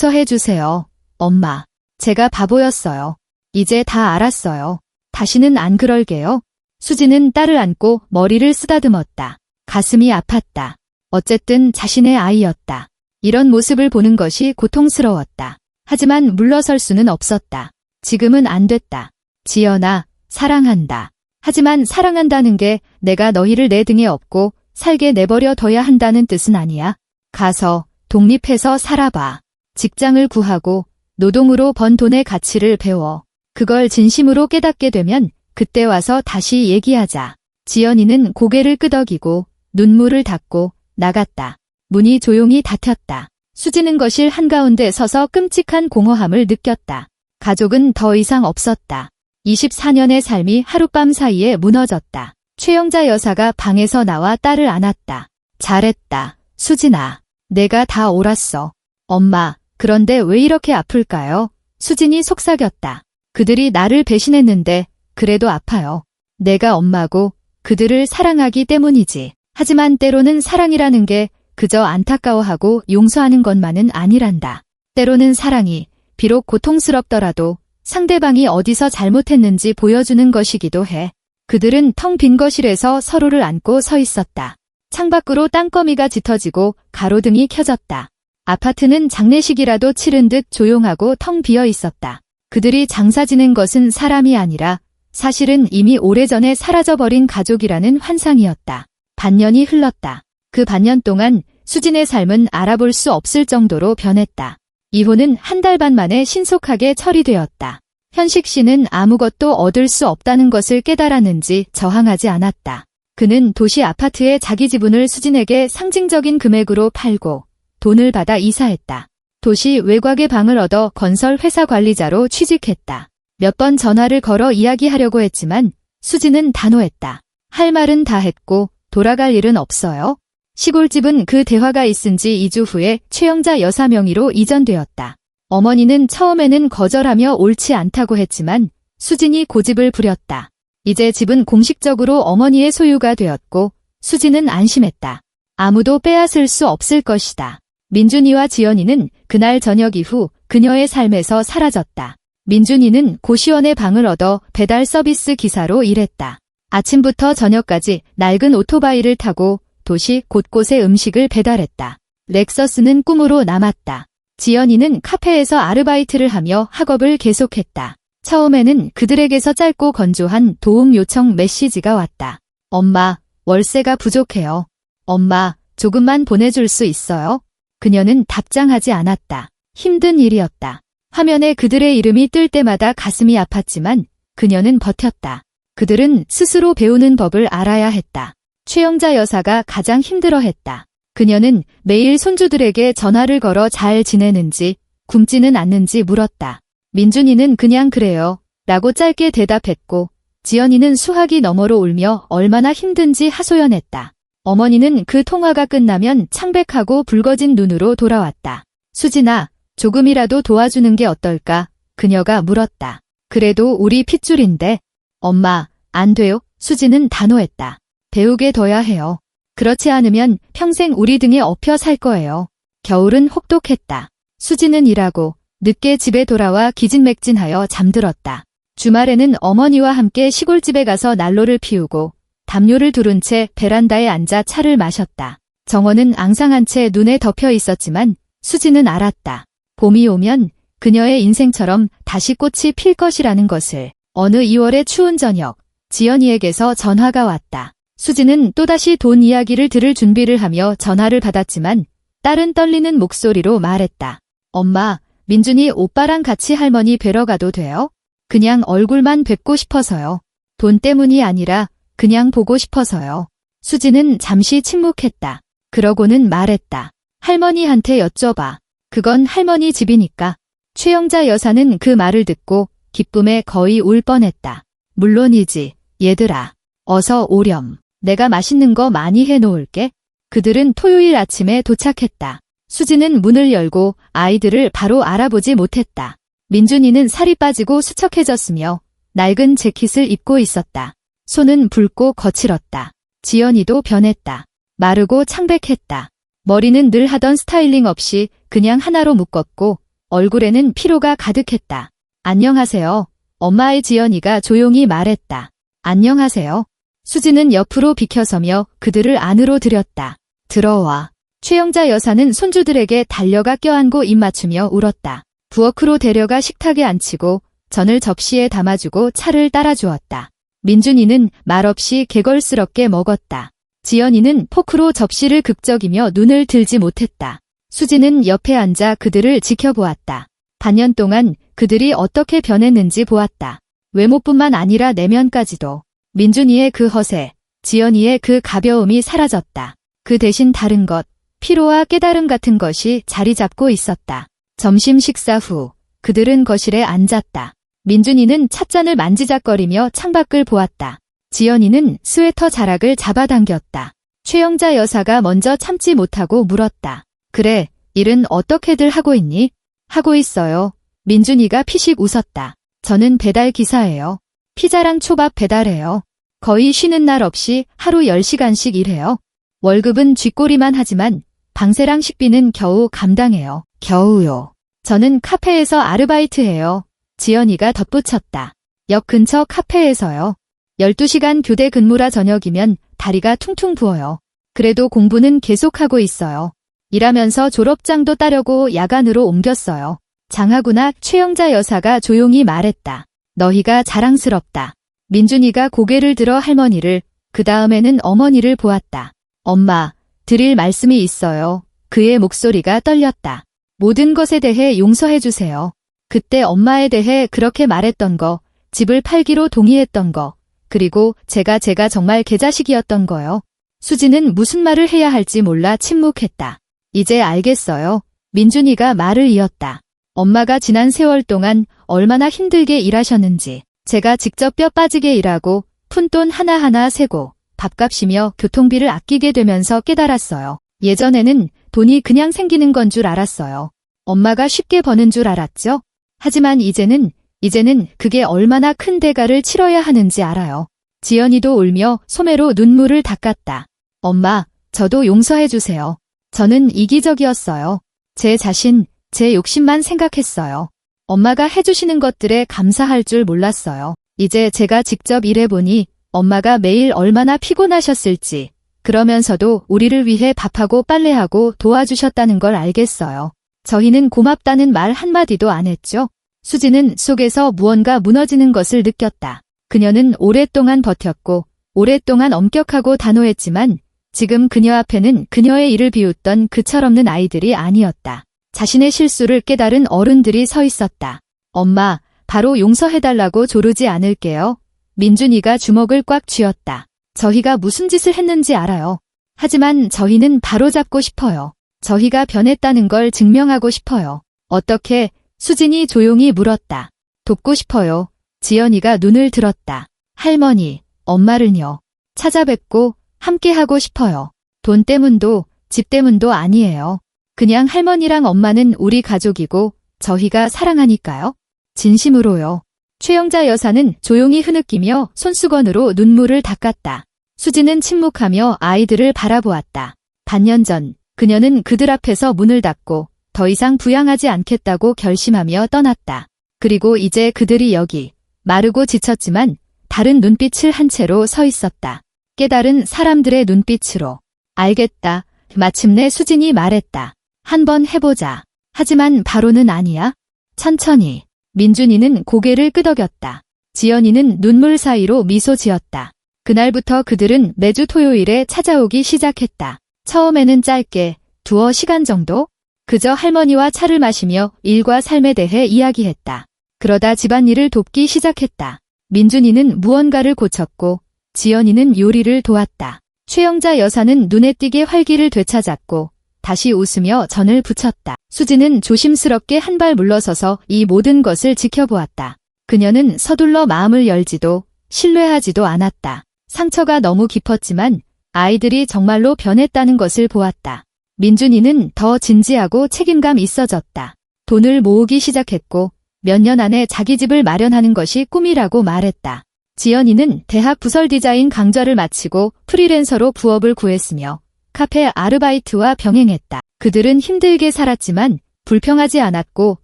용서해주세요, 엄마. 제가 바보였어요. 이제 다 알았어요. 다시는 안 그럴게요. 수지는 딸을 안고 머리를 쓰다듬었다. 가슴이 아팠다. 어쨌든 자신의 아이였다. 이런 모습을 보는 것이 고통스러웠다. 하지만 물러설 수는 없었다. 지금은 안 됐다. 지연아, 사랑한다. 하지만 사랑한다는 게 내가 너희를 내 등에 업고 살게 내버려 둬야 한다는 뜻은 아니야. 가서 독립해서 살아봐. 직장을 구하고 노동으로 번 돈의 가치를 배워. 그걸 진심으로 깨닫게 되면 그때 와서 다시 얘기하자. 지연이는 고개를 끄덕이고 눈물을 닦고 나갔다. 문이 조용히 닫혔다. 수지는 거실 한가운데 서서 끔찍한 공허함을 느꼈다. 가족은 더 이상 없었다. 24년의 삶이 하룻밤 사이에 무너졌다. 최영자 여사가 방에서 나와 딸을 안았다. 잘했다, 수진아. 내가 다 옳았어. 엄마, 그런데 왜 이렇게 아플까요? 수진이 속삭였다. 그들이 나를 배신했는데 그래도 아파요. 내가 엄마고 그들을 사랑하기 때문이지. 하지만 때로는 사랑이라는 게 그저 안타까워하고 용서하는 것만은 아니란다. 때로는 사랑이 비록 고통스럽더라도 상대방이 어디서 잘못했는지 보여주는 것이기도 해. 그들은 텅 빈 거실에서 서로를 안고 서 있었다. 창밖으로 땅거미가 짙어지고 가로등이 켜졌다. 아파트는 장례식이라도 치른 듯 조용하고 텅 비어 있었다. 그들이 장사 지낸 것은 사람이 아니라 사실은 이미 오래전에 사라져버린 가족이라는 환상이었다. 반년이 흘렀다. 그 반년 동안 수진의 삶은 알아볼 수 없을 정도로 변했다. 이혼은 한 달 반 만에 신속하게 처리되었다. 현식 씨는 아무것도 얻을 수 없다는 것을 깨달았는지 저항하지 않았다. 그는 도시 아파트의 자기 지분을 수진에게 상징적인 금액으로 팔고 돈을 받아 이사했다. 도시 외곽의 방을 얻어 건설 회사 관리자로 취직했다. 몇 번 전화를 걸어 이야기하려고 했지만 수진은 단호했다. 할 말은 다 했고 돌아갈 일은 없어요. 시골집은 그 대화가 있은 지 2주 후에 최영자 여사 명의로 이전되었다. 어머니는 처음에는 거절하며 옳지 않다고 했지만 수진이 고집을 부렸다. 이제 집은 공식적으로 어머니의 소유가 되었고 수진은 안심했다. 아무도 빼앗을 수 없을 것이다. 민준이와 지연이는 그날 저녁 이후 그녀의 삶에서 사라졌다. 민준이는 고시원의 방을 얻어 배달 서비스 기사로 일했다. 아침부터 저녁까지 낡은 오토바이를 타고 도시 곳곳에 음식을 배달했다. 렉서스는 꿈으로 남았다. 지연이는 카페에서 아르바이트를 하며 학업을 계속했다. 처음에는 그들에게서 짧고 건조한 도움 요청 메시지가 왔다. 엄마, 월세가 부족해요. 엄마, 조금만 보내줄 수 있어요? 그녀는 답장하지 않았다. 힘든 일이었다. 화면에 그들의 이름이 뜰 때마다 가슴이 아팠지만 그녀는 버텼다. 그들은 스스로 배우는 법을 알아야 했다. 최영자 여사가 가장 힘들어했다. 그녀는 매일 손주들에게 전화를 걸어 잘 지내는지, 굶지는 않는지 물었다. 민준이는 그냥 그래요 라고 짧게 대답했고, 지연이는 수화기 너머로 울며 얼마나 힘든지 하소연했다. 어머니는 그 통화가 끝나면 창백하고 붉어진 눈으로 돌아왔다. 수진아, 조금이라도 도와주는 게 어떨까? 그녀가 물었다. 그래도 우리 핏줄인데. 엄마, 안 돼요. 수진은 단호했다. 배우게 둬야 해요. 그렇지 않으면 평생 우리 등에 엎여 살 거예요. 겨울은 혹독했다. 수진은 일하고 늦게 집에 돌아와 기진맥진하여 잠들었다. 주말에는 어머니와 함께 시골집에 가서 난로를 피우고 담요를 두른 채 베란다에 앉아 차를 마셨다. 정원은 앙상한 채 눈에 덮여 있었지만 수진은 알았다. 봄이 오면 그녀의 인생처럼 다시 꽃이 필 것이라는 것을. 어느 2월의 추운 저녁, 지연이에게서 전화가 왔다. 수진은 또다시 돈 이야기를 들을 준비를 하며 전화를 받았지만 딸은 떨리는 목소리로 말했다. 엄마, 민준이 오빠랑 같이 할머니 뵈러 가도 돼요? 그냥 얼굴만 뵙고 싶어서요. 돈 때문이 아니라 그냥 보고 싶어서요. 수진은 잠시 침묵했다. 그러고는 말했다. 할머니한테 여쭤봐. 그건 할머니 집이니까. 최영자 여사는 그 말을 듣고 기쁨에 거의 울 뻔했다. 물론이지, 얘들아. 어서 오렴. 내가 맛있는 거 많이 해놓을게. 그들은 토요일 아침에 도착했다. 수진은 문을 열고 아이들을 바로 알아보지 못했다. 민준이는 살이 빠지고 수척해졌으며 낡은 재킷을 입고 있었다. 손은 붉고 거칠었다. 지연이도 변했다. 마르고 창백했다. 머리는 늘 하던 스타일링 없이 그냥 하나로 묶었고 얼굴에는 피로가 가득했다. 안녕하세요. 엄마의 지연이가 조용히 말했다. 안녕하세요. 수진은 옆으로 비켜서며 그들을 안으로 들였다. 들어와. 최영자 여사는 손주들에게 달려가 껴안고 입 맞추며 울었다. 부엌으로 데려가 식탁에 앉히고 전을 접시에 담아주고 차를 따라주었다. 민준이는 말없이 개걸스럽게 먹었다. 지연이는 포크로 접시를 극적이며 눈을 들지 못했다. 수진은 옆에 앉아 그들을 지켜보았다. 반년 동안 그들이 어떻게 변했는지 보았다. 외모뿐만 아니라 내면까지도. 민준이의 그 허세, 지연이의 그 가벼움이 사라졌다. 그 대신 다른 것, 피로와 깨달음 같은 것이 자리 잡고 있었다. 점심 식사 후 그들은 거실에 앉았다. 민준이는 찻잔을 만지작거리며 창밖을 보았다. 지연이는 스웨터 자락을 잡아당겼다. 최영자 여사가 먼저 참지 못하고 물었다. 그래, 일은 어떻게들 하고 있니? 하고 있어요. 민준이가 피식 웃었다. 저는 배달 기사예요. 피자랑 초밥 배달해요. 거의 쉬는 날 없이 하루 10시간씩 일해요. 월급은 쥐꼬리만 하지만 방세랑 식비는 겨우 감당해요. 겨우요. 저는 카페에서 아르바이트해요. 지연이가 덧붙였다. 역 근처 카페에서요. 12시간 교대 근무라 저녁이면 다리가 퉁퉁 부어요. 그래도 공부는 계속하고 있어요. 일하면서 졸업장도 따려고 야간으로 옮겼어요. 장하구나. 최영자 여사가 조용히 말했다. 너희가 자랑스럽다. 민준이가 고개를 들어 할머니를, 그 다음에는 어머니를 보았다. 엄마, 드릴 말씀이 있어요. 그의 목소리가 떨렸다. 모든 것에 대해 용서해주세요. 그때 엄마에 대해 그렇게 말했던 거, 집을 팔기로 동의했던 거, 그리고 제가 정말 개자식이었던 거요. 수지는 무슨 말을 해야 할지 몰라 침묵했다. 이제 알겠어요. 민준이가 말을 이었다. 엄마가 지난 세월 동안 얼마나 힘들게 일하셨는지, 제가 직접 뼈 빠지게 일하고 푼돈 하나하나 세고 밥값이며 교통비를 아끼게 되면서 깨달았어요. 예전에는 돈이 그냥 생기는 건 줄 알았어요. 엄마가 쉽게 버는 줄 알았죠? 하지만 이제는 그게 얼마나 큰 대가를 치러야 하는지 알아요. 지연이도 울며 소매로 눈물을 닦았다. 엄마, 저도 용서해주세요. 저는 이기적이었어요. 제 자신, 제 욕심만 생각했어요. 엄마가 해주시는 것들에 감사할 줄 몰랐어요. 이제 제가 직접 일해보니 엄마가 매일 얼마나 피곤하셨을지, 그러면서도 우리를 위해 밥하고 빨래하고 도와주셨다는 걸 알겠어요. 저희는 고맙다는 말 한마디도 안 했죠. 수지는 속에서 무언가 무너지는 것을 느꼈다. 그녀는 오랫동안 버텼고 오랫동안 엄격하고 단호했지만 지금 그녀 앞에는 그녀의 일을 비웃던 그 철없는 아이들이 아니었다. 자신의 실수를 깨달은 어른들이 서 있었다. 엄마, 바로 용서해달라고 조르지 않을게요. 민준이가 주먹을 꽉 쥐었다. 저희가 무슨 짓을 했는지 알아요. 하지만 저희는 바로잡고 싶어요. 저희가 변했다는 걸 증명하고 싶어요. 어떻게? 수진이 조용히 물었다. 돕고 싶어요. 지연이가 눈을 들었다. 할머니, 엄마를요. 찾아뵙고 함께하고 싶어요. 돈 때문도 집 때문도 아니에요. 그냥 할머니랑 엄마는 우리 가족이고 저희가 사랑하니까요. 진심으로요. 최영자 여사는 조용히 흐느끼며 손수건으로 눈물을 닦았다. 수지는 침묵하며 아이들을 바라보았다. 반년 전 그녀는 그들 앞에서 문을 닫고 더 이상 부양하지 않겠다고 결심하며 떠났다. 그리고 이제 그들이 여기 마르고 지쳤지만 다른 눈빛을 한 채로 서 있었다. 깨달은 사람들의 눈빛으로. 알겠다. 마침내 수진이 말했다. 한번 해보자. 하지만 바로는 아니야. 천천히. 민준이는 고개를 끄덕였다. 지연이는 눈물 사이로 미소 지었다. 그날부터 그들은 매주 토요일에 찾아오기 시작했다. 처음에는 짧게, 두어 시간 정도? 그저 할머니와 차를 마시며 일과 삶에 대해 이야기했다. 그러다 집안일을 돕기 시작했다. 민준이는 무언가를 고쳤고 지연이는 요리를 도왔다. 최영자 여사는 눈에 띄게 활기를 되찾았고 다시 웃으며 전을 부쳤다. 수지는 조심스럽게 한 발 물러서서 이 모든 것을 지켜보았다. 그녀는 서둘러 마음을 열지도 신뢰하지도 않았다. 상처가 너무 깊었지만 아이들이 정말로 변했다는 것을 보았다. 민준이는 더 진지하고 책임감 있어졌다. 돈을 모으기 시작했고 몇 년 안에 자기 집을 마련하는 것이 꿈이라고 말했다. 지연이는 대학 부설 디자인 강좌를 마치고 프리랜서로 부업을 구했으며 카페 아르바이트와 병행했다. 그들은 힘들게 살았지만 불평하지 않았고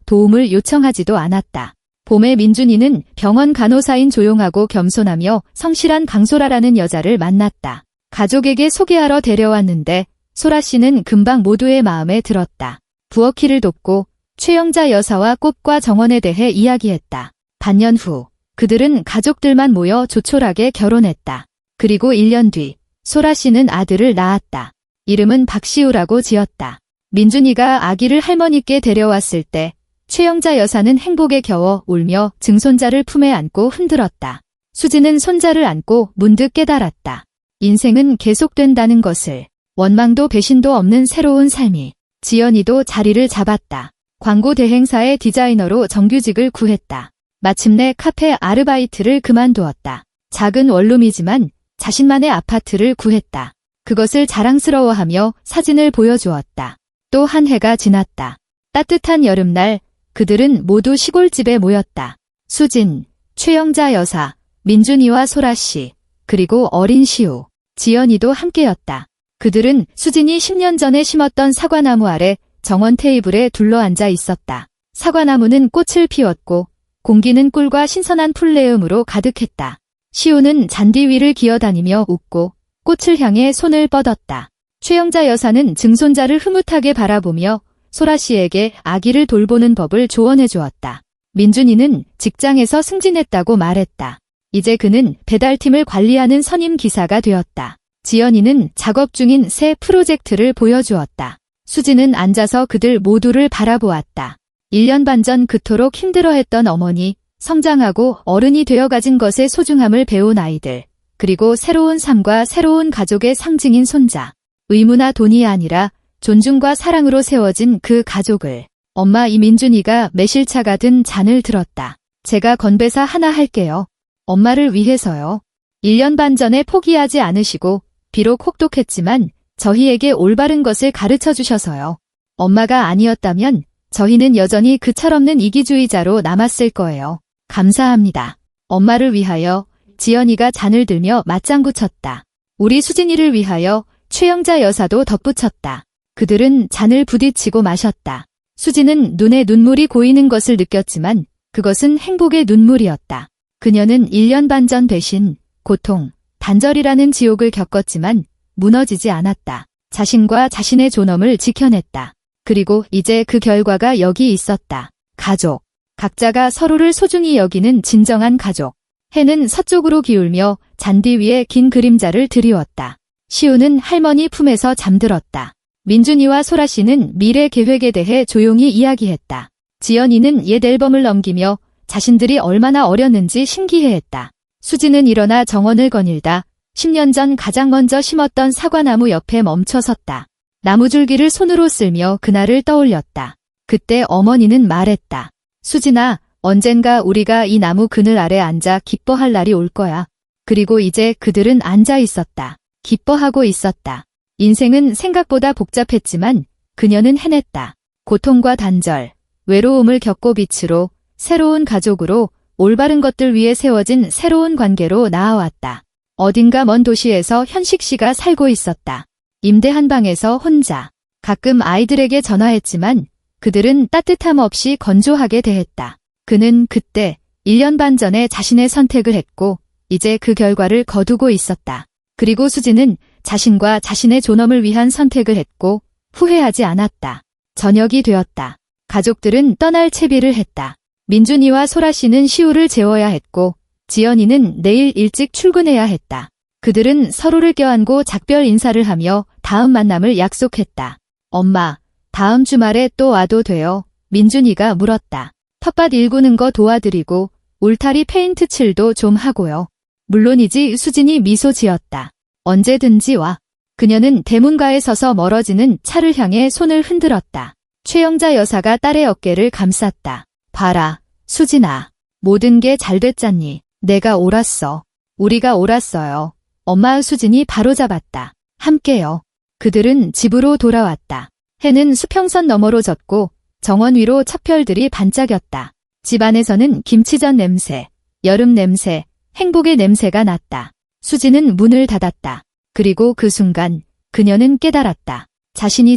도움을 요청하지도 않았다. 봄에 민준이는 병원 간호사인 조용하고 겸손하며 성실한 강소라라는 여자를 만났다. 가족에게 소개하러 데려왔는데 소라 씨는 금방 모두의 마음에 들었다. 부엌일을 돕고 최영자 여사와 꽃과 정원에 대해 이야기했다. 반년 후 그들은 가족들만 모여 조촐하게 결혼했다. 그리고 1년 뒤 소라 씨는 아들을 낳았다. 이름은 박시우라고 지었다. 민준이가 아기를 할머니께 데려왔을 때 최영자 여사는 행복에 겨워 울며 증손자를 품에 안고 흔들었다. 수지는 손자를 안고 문득 깨달았다. 인생은 계속된다는 것을. 원망도 배신도 없는 새로운 삶이. 지연이도 자리를 잡았다. 광고 대행사의 디자이너로 정규직을 구했다. 마침내 카페 아르바이트를 그만두었다. 작은 원룸이지만 자신만의 아파트를 구했다. 그것을 자랑스러워하며 사진을 보여주었다. 또 한 해가 지났다. 따뜻한 여름날 그들은 모두 시골집에 모였다. 수진, 최영자 여사, 민준이와 소라 씨, 그리고 어린 시우, 지연이도 함께였다. 그들은 수진이 10년 전에 심었던 사과나무 아래 정원 테이블에 둘러앉아 있었다. 사과나무는 꽃을 피웠고 공기는 꿀과 신선한 풀내음으로 가득했다. 시우는 잔디 위를 기어다니며 웃고 꽃을 향해 손을 뻗었다. 최영자 여사는 증손자를 흐뭇하게 바라보며 소라 씨에게 아기를 돌보는 법을 조언해 주었다. 민준이는 직장에서 승진했다고 말했다. 이제 그는 배달팀을 관리하는 선임 기사가 되었다. 지연이는 작업 중인 새 프로젝트를 보여주었다. 수지는 앉아서 그들 모두를 바라보았다. 1년 반 전 그토록 힘들어했던 어머니, 성장하고 어른이 되어 가진 것의 소중함을 배운 아이들, 그리고 새로운 삶과 새로운 가족의 상징인 손자. 의무나 돈이 아니라 존중과 사랑으로 세워진 그 가족을. 엄마 이민준이가 매실차가 든 잔을 들었다. 제가 건배사 하나 할게요. 엄마를 위해서요. 1년 반 전에 포기하지 않으시고 비록 혹독했지만 저희에게 올바른 것을 가르쳐 주셔서요. 엄마가 아니었다면 저희는 여전히 그 철없는 이기주의자로 남았을 거예요. 감사합니다. 엄마를 위하여. 지연이가 잔을 들며 맞장구 쳤다. 우리 수진이를 위하여. 최영자 여사도 덧붙였다. 그들은 잔을 부딪히고 마셨다. 수지는 눈에 눈물이 고이는 것을 느꼈지만 그것은 행복의 눈물이었다. 그녀는 1년 반 전 배신, 고통, 단절이라는 지옥을 겪었지만 무너지지 않았다. 자신과 자신의 존엄을 지켜냈다. 그리고 이제 그 결과가 여기 있었다. 가족. 각자가 서로를 소중히 여기는 진정한 가족. 해는 서쪽으로 기울며 잔디 위에 긴 그림자를 드리웠다. 시우는 할머니 품에서 잠들었다. 민준이와 소라 씨는 미래 계획에 대해 조용히 이야기했다. 지연이는 옛 앨범을 넘기며 자신들이 얼마나 어렸는지 신기해했다. 수지는 일어나 정원을 거닐다 10년 전 가장 먼저 심었던 사과나무 옆에 멈춰 섰다. 나무줄기를 손으로 쓸며 그날을 떠올렸다. 그때 어머니는 말했다. 수진아, 언젠가 우리가 이 나무 그늘 아래 앉아 기뻐할 날이 올 거야. 그리고 이제 그들은 앉아 있었다. 기뻐하고 있었다. 인생은 생각보다 복잡했지만 그녀는 해냈다. 고통과 단절, 외로움을 겪고 빛으로, 새로운 가족으로, 올바른 것들 위해 세워진 새로운 관계로 나아왔다. 어딘가 먼 도시에서 현식 씨가 살고 있었다. 임대 한 방에서 혼자. 가끔 아이들에게 전화했지만 그들은 따뜻함 없이 건조하게 대했다. 그는 그때 1년 반 전에 자신의 선택을 했고 이제 그 결과를 거두고 있었다. 그리고 수지는 자신과 자신의 존엄을 위한 선택을 했고 후회하지 않았다. 저녁이 되었다. 가족들은 떠날 채비를 했다. 민준이와 소라 씨는 시우를 재워야 했고 지연이는 내일 일찍 출근해야 했다. 그들은 서로를 껴안고 작별 인사를 하며 다음 만남을 약속했다. 엄마, 다음 주말에 또 와도 돼요? 민준이가 물었다. 텃밭 일구는 거 도와드리고 울타리 페인트 칠도 좀 하고요. 물론이지. 수진이 미소 지었다. 언제든지 와. 그녀는 대문가에 서서 멀어지는 차를 향해 손을 흔들었다. 최영자 여사가 딸의 어깨를 감쌌다. 봐라, 수진아. 모든 게 잘 됐잖니. 내가 옳았어. 우리가 옳았어요. 엄마. 수진이 바로잡았다. 함께요. 그들은 집으로 돌아왔다. 해는 수평선 너머로 졌고 정원 위로 첫 별들이 반짝였다. 집 안에서는 김치전 냄새, 여름 냄새, 행복의 냄새가 났다. 수지는 문을 닫았다. 그리고 그 순간 그녀는 깨달았다. 자신이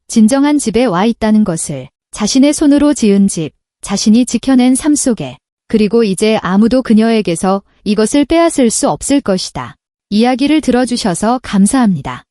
진정한 집에 와 있다는 것을. 자신의 손으로 지은 집, 자신이 지켜낸 삶 속에. 그리고 이제 아무도 그녀에게서 이것을 빼앗을 수 없을 것이다. 이야기를 들어주셔서 감사합니다.